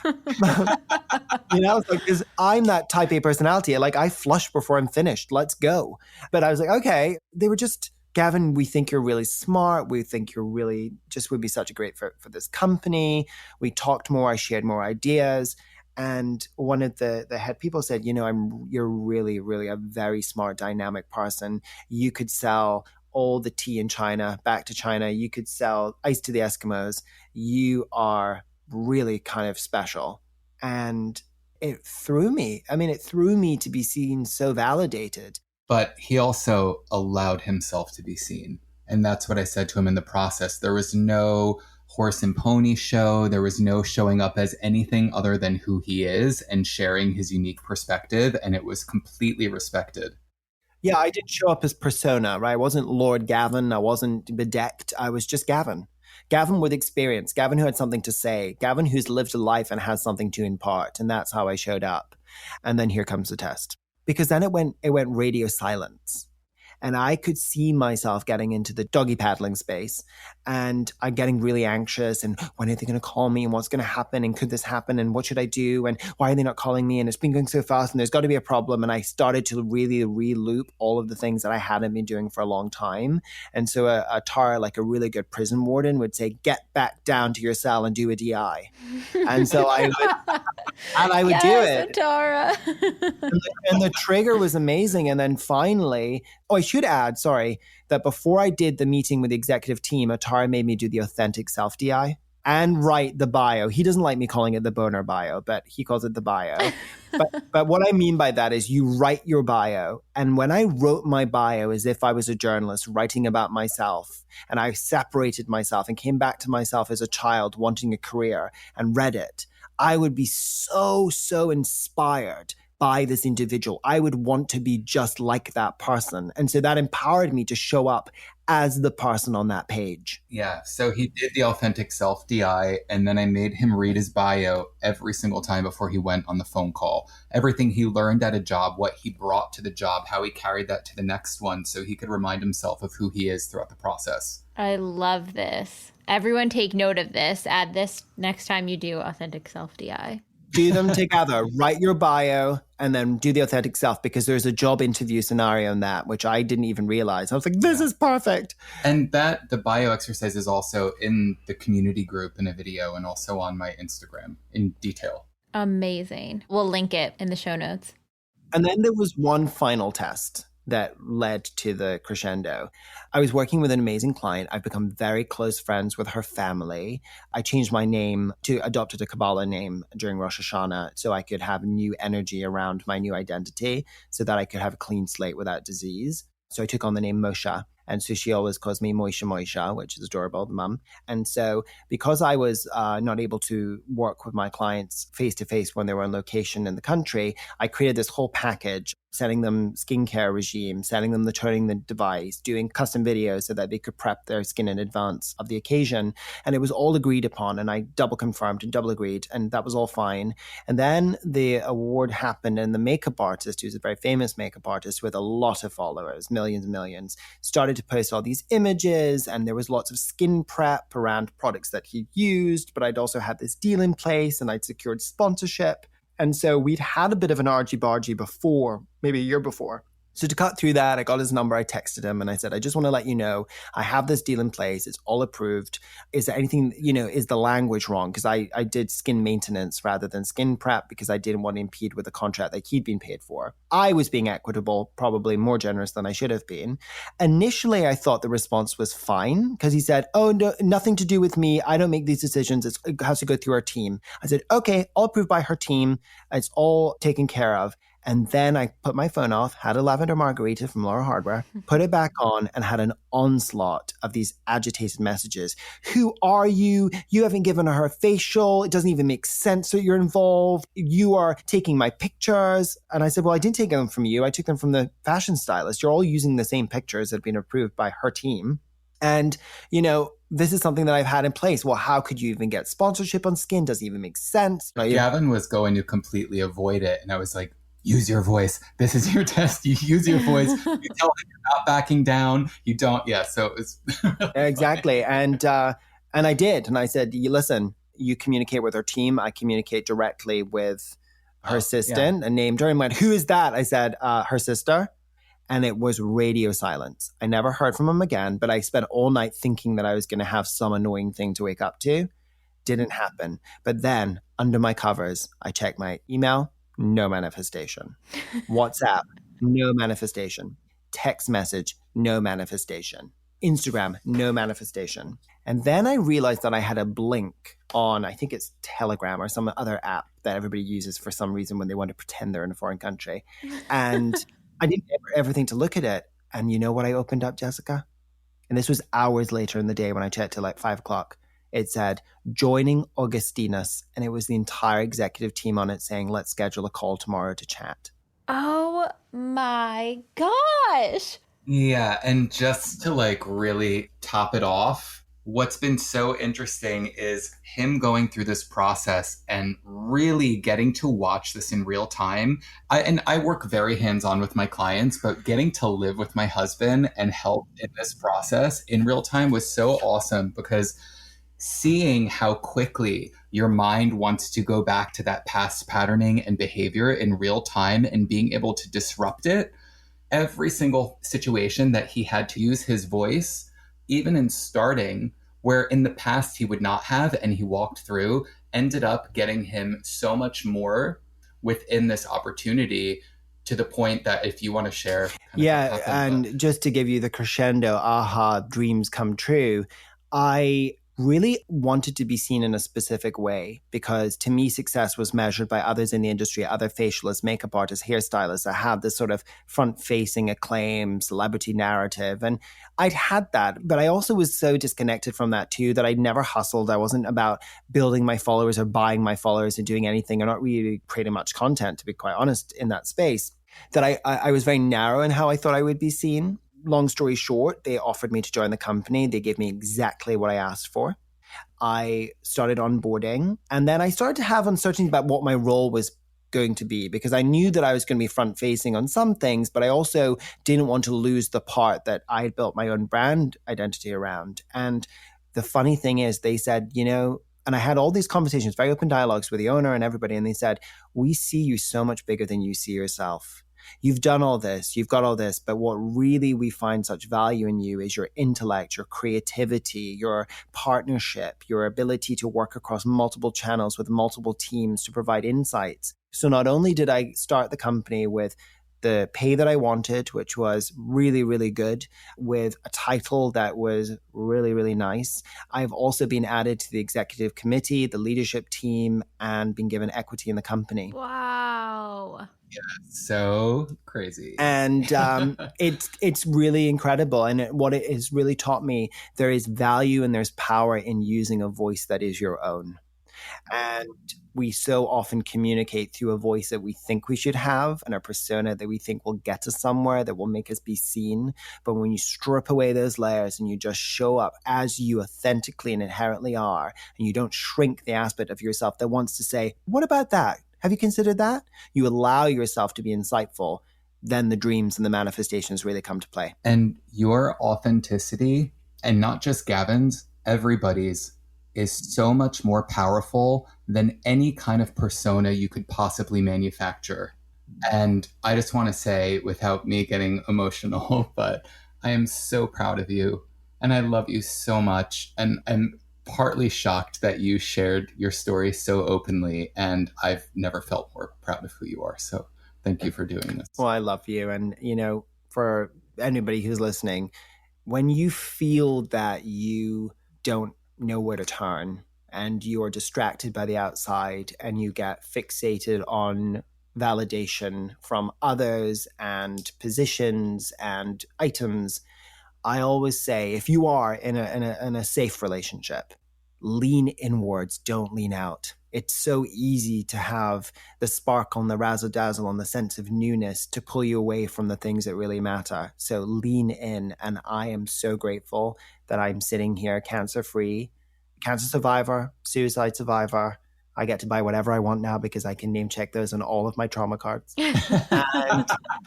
S1: You know, it's like, because I'm that type A personality. Like I flush before I'm finished. Let's go. But I was like, okay. They were just, Gavin, we think you're really smart. We think you're really just would be such a great fit for this company. We talked more. I shared more ideas. And one of the head people said, you know, you're really, really a very smart, dynamic person. You could sell all the tea in China back to China. You could sell ice to the Eskimos. You are really kind of special. And it threw me. I mean, it threw me to be seen so validated.
S4: But he also allowed himself to be seen. And that's what I said to him in the process. There was no horse and pony show. There was no showing up as anything other than who he is and sharing his unique perspective. And it was completely respected.
S1: Yeah, I didn't show up as persona, right? I wasn't Lord Gavin. I wasn't bedecked. I was just Gavin. Gavin with experience. Gavin who had something to say. Gavin who's lived a life and has something to impart. And that's how I showed up. And then here comes the test. Because then it went radio silence. And I could see myself getting into the doggy paddling space, and I'm getting really anxious. And when are they going to call me? And what's going to happen? And could this happen? And what should I do? And why are they not calling me? And it's been going so fast, and there's got to be a problem. And I started to really re-loop all of the things that I hadn't been doing for a long time. And so Atarah, like a really good prison warden, would say, "Get back down to your cell and do a DI." And so I would do it.
S3: Atarah.
S1: And the trigger was amazing. And then finally, I should add, sorry, that before I did the meeting with the executive team, Atarah made me do the authentic self DI and write the bio. He doesn't like me calling it the boner bio, but he calls it the bio. But what I mean by that is you write your bio. And when I wrote my bio as if I was a journalist writing about myself, and I separated myself and came back to myself as a child wanting a career and read it, I would be so inspired by this individual. I would want to be just like that person. And so that empowered me to show up as the person on that page.
S4: Yeah. So he did the authentic self DI, and then I made him read his bio every single time before he went on the phone call. Everything he learned at a job, what he brought to the job, how he carried that to the next one, so he could remind himself of who he is throughout the process.
S3: I love this. Everyone take note of this. Add this next time you do authentic self DI.
S1: Do them together. Write your bio and then do the authentic self, because there's a job interview scenario in that, which I didn't even realize. I was like, this is perfect.
S4: And that the bio exercise is also in the community group in a video, and also on my Instagram in detail.
S3: Amazing. We'll link it in the show notes.
S1: And then there was one final test that led to the crescendo. I was working with an amazing client. I've become very close friends with her family. I changed my name adopted a Kabbalah name during Rosh Hashanah so I could have new energy around my new identity, so that I could have a clean slate without disease. So I took on the name Moshe. And so she always calls me Moisha, which is adorable, the mum. And so because I was not able to work with my clients face-to-face when they were on location in the country, I created this whole package, sending them skincare regime, sending them the turning the device, doing custom videos so that they could prep their skin in advance of the occasion. And it was all agreed upon, and I double confirmed and double agreed, and that was all fine. And then the award happened, and the makeup artist, who's a very famous makeup artist with a lot of followers, millions and millions, started to post all these images, and there was lots of skin prep around products that he used, but I'd also had this deal in place, and I'd secured sponsorship. And so we'd had a bit of an argy-bargy before, maybe a year before. So to cut through that, I got his number, I texted him, and I said, I just want to let you know, I have this deal in place. It's all approved. Is there anything, is the language wrong? Because I did skin maintenance rather than skin prep because I didn't want to impede with the contract that he'd been paid for. I was being equitable, probably more generous than I should have been. Initially, I thought the response was fine because he said, oh, no, nothing to do with me. I don't make these decisions. It has to go through our team. I said, okay, all approved by her team. It's all taken care of. And then I put my phone off, had a lavender margarita from Laura Hardware, put it back on, and had an onslaught of these agitated messages. Who are you? You haven't given her a facial. It doesn't even make sense that you're involved. You are taking my pictures. And I said, well, I didn't take them from you. I took them from the fashion stylist. You're all using the same pictures that have been approved by her team. And, this is something that I've had in place. Well, how could you even get sponsorship on skin? Doesn't even make sense.
S4: Gavin was going to completely avoid it. And I was like, use your voice. This is your test. You use your voice. You tell them you're not backing down. You don't. Yeah. So it was
S1: exactly. And I did. And I said, listen, you communicate with her team. I communicate directly with her assistant and named her and went, who is that? I said, her sister. And it was radio silence. I never heard from him again, but I spent all night thinking that I was going to have some annoying thing to wake up to. Didn't happen. But then under my covers, I checked my email. No manifestation. WhatsApp, no manifestation. Text message, no manifestation. Instagram, no manifestation. And then I realized that I had a blink on, I think it's Telegram or some other app that everybody uses for some reason when they want to pretend they're in a foreign country. And I didn't ever think to look at it. And you know what I opened up, Jessica? And this was hours later in the day when I checked till like 5 o'clock. It said, joining Augustinus. And it was the entire executive team on it saying, let's schedule a call tomorrow to chat.
S3: Oh my gosh.
S4: Yeah. And just to really top it off, What's been so interesting is him going through this process and really getting to watch this in real time. I work very hands-on with my clients, but getting to live with my husband and help in this process in real time was so awesome, because seeing how quickly your mind wants to go back to that past patterning and behavior in real time and being able to disrupt it. Every single situation that he had to use his voice, even in starting, where in the past he would not have, and he walked through, ended up getting him so much more within this opportunity, to the point that, if you want to share.
S1: Yeah, and just to give you the crescendo, aha, dreams come true. I really wanted to be seen in a specific way, because to me, success was measured by others in the industry, other facialists, makeup artists, hairstylists that have this sort of front-facing acclaim, celebrity narrative. And I'd had that, but I also was so disconnected from that too, that I'd never hustled. I wasn't about building my followers or buying my followers or doing anything, or not really creating much content, to be quite honest, in that space. That I was very narrow in how I thought I would be seen. Long story short, they offered me to join the company. They gave me exactly what I asked for. I started onboarding, and then I started to have uncertainty about what my role was going to be, because I knew that I was going to be front facing on some things, but I also didn't want to lose the part that I had built my own brand identity around. And the funny thing is, they said, and I had all these conversations, very open dialogues with the owner and everybody, and they said, we see you so much bigger than you see yourself. You've done all this, you've got all this, but what really we find such value in you is your intellect, your creativity, your partnership, your ability to work across multiple channels with multiple teams to provide insights. So not only did I start the company with the pay that I wanted, which was really, really good, with a title that was really, really nice, I've also been added to the executive committee, the leadership team, and been given equity in the company.
S3: Wow.
S4: Yeah, so crazy.
S1: And it's really incredible. And what it has really taught me, there is value and there's power in using a voice that is your own. And we so often communicate through a voice that we think we should have and a persona that we think will get us somewhere, that will make us be seen. But when you strip away those layers and you just show up as you authentically and inherently are, and you don't shrink the aspect of yourself that wants to say, what about that? Have you considered that? You allow yourself to be insightful, then the dreams and the manifestations really come to play.
S4: And your authenticity, and not just Gavin's, everybody's, is so much more powerful than any kind of persona you could possibly manufacture. And I just want to say, without me getting emotional, but I am so proud of you and I love you so much. And I'm partly shocked that you shared your story so openly, and I've never felt more proud of who you are. So thank you for doing this.
S1: Well, I love you. And, for anybody who's listening, when you feel that you don't know where to turn and you are distracted by the outside and you get fixated on validation from others and positions and items, I always say, if you are in a safe relationship, lean inwards, don't lean out. It's so easy to have the sparkle and the razzle dazzle and the sense of newness to pull you away from the things that really matter. So lean in. And I am so grateful that I'm sitting here cancer-free, cancer survivor, suicide survivor. I get to buy whatever I want now because I can name check those on all of my trauma cards.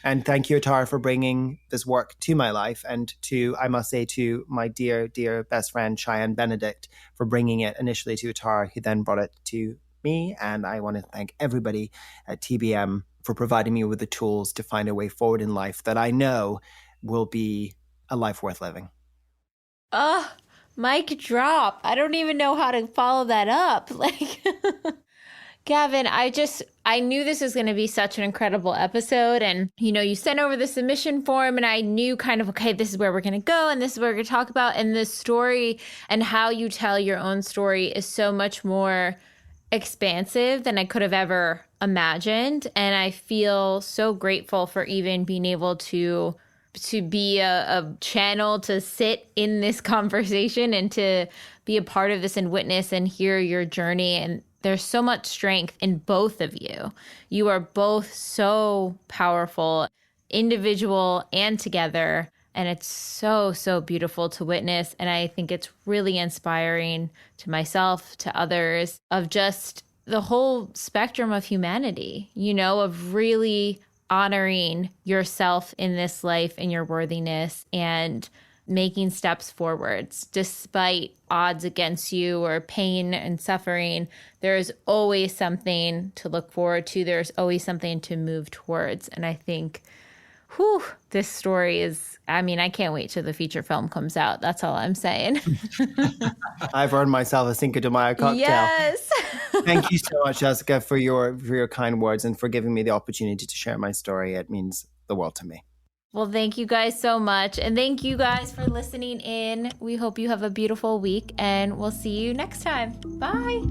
S1: And thank you, Atarah, for bringing this work to my life, and to, I must say, to my dear, dear best friend, Cheyenne Benedict, for bringing it initially to Atarah, who then brought it to me. And I want to thank everybody at TBM for providing me with the tools to find a way forward in life that I know will be a life worth living.
S3: Mic drop. I don't even know how to follow that up. Gavin, I knew this was going to be such an incredible episode. And, you sent over the submission form and I knew kind of, okay, this is where we're going to go and this is what we're going to talk about. And the story and how you tell your own story is so much more expansive than I could have ever imagined. And I feel so grateful for even being able to be a channel to sit in this conversation and to be a part of this and witness and hear your journey. And there's so much strength in both of you. You are both so powerful, individual and together. And it's so, so beautiful to witness. And I think it's really inspiring to myself, to others, of just the whole spectrum of humanity, of really honoring yourself in this life and your worthiness and making steps forwards despite odds against you or pain and suffering. There's always something to look forward to. There's always something to move towards. And I think, this story is, I can't wait till the feature film comes out. That's all I'm saying.
S1: I've earned myself a Cinco de Mayo cocktail.
S3: Yes.
S1: Thank you so much, Jessica, for your kind words and for giving me the opportunity to share my story. It means the world to me.
S3: Well, thank you guys so much. And thank you guys for listening in. We hope you have a beautiful week and we'll see you next time. Bye.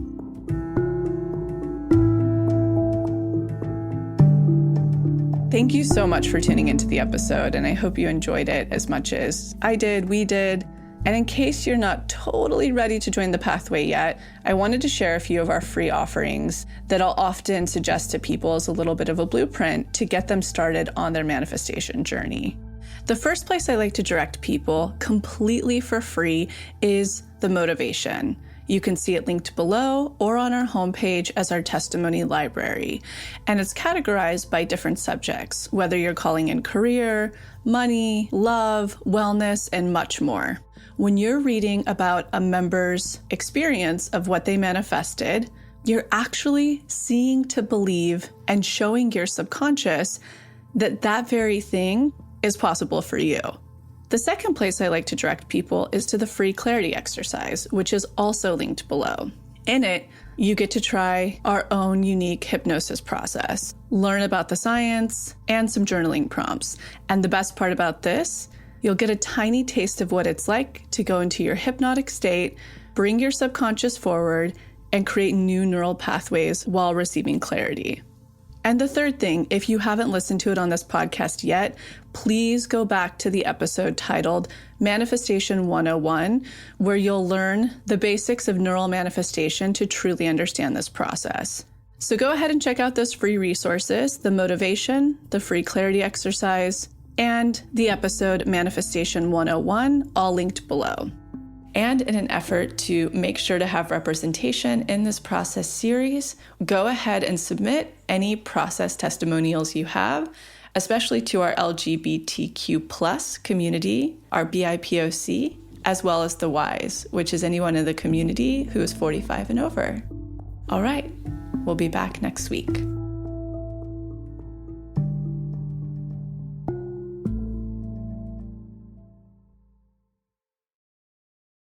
S2: Thank you so much for tuning into the episode, and I hope you enjoyed it as much as I did, we did. And in case you're not totally ready to join the pathway yet, I wanted to share a few of our free offerings that I'll often suggest to people as a little bit of a blueprint to get them started on their manifestation journey. The first place I like to direct people completely for free is the motivation. You can see it linked below or on our homepage as our testimony library. And it's categorized by different subjects, whether you're calling in career, money, love, wellness, and much more. When you're reading about a member's experience of what they manifested, you're actually seeing to believe and showing your subconscious that that very thing is possible for you. The second place I like to direct people is to the free clarity exercise, which is also linked below. In it, you get to try our own unique hypnosis process, learn about the science, and some journaling prompts. And the best part about this, you'll get a tiny taste of what it's like to go into your hypnotic state, bring your subconscious forward, and create new neural pathways while receiving clarity. And the third thing, if you haven't listened to it on this podcast yet, please go back to the episode titled Manifestation 101, where you'll learn the basics of neural manifestation to truly understand this process. So go ahead and check out those free resources, the motivation, the free clarity exercise, and the episode Manifestation 101, all linked below. And in an effort to make sure to have representation in this process series, go ahead and submit any process testimonials you have, especially to our LGBTQ+ community, our BIPOC, as well as the Ys, which is anyone in the community who is 45 and over. All right, we'll be back next week.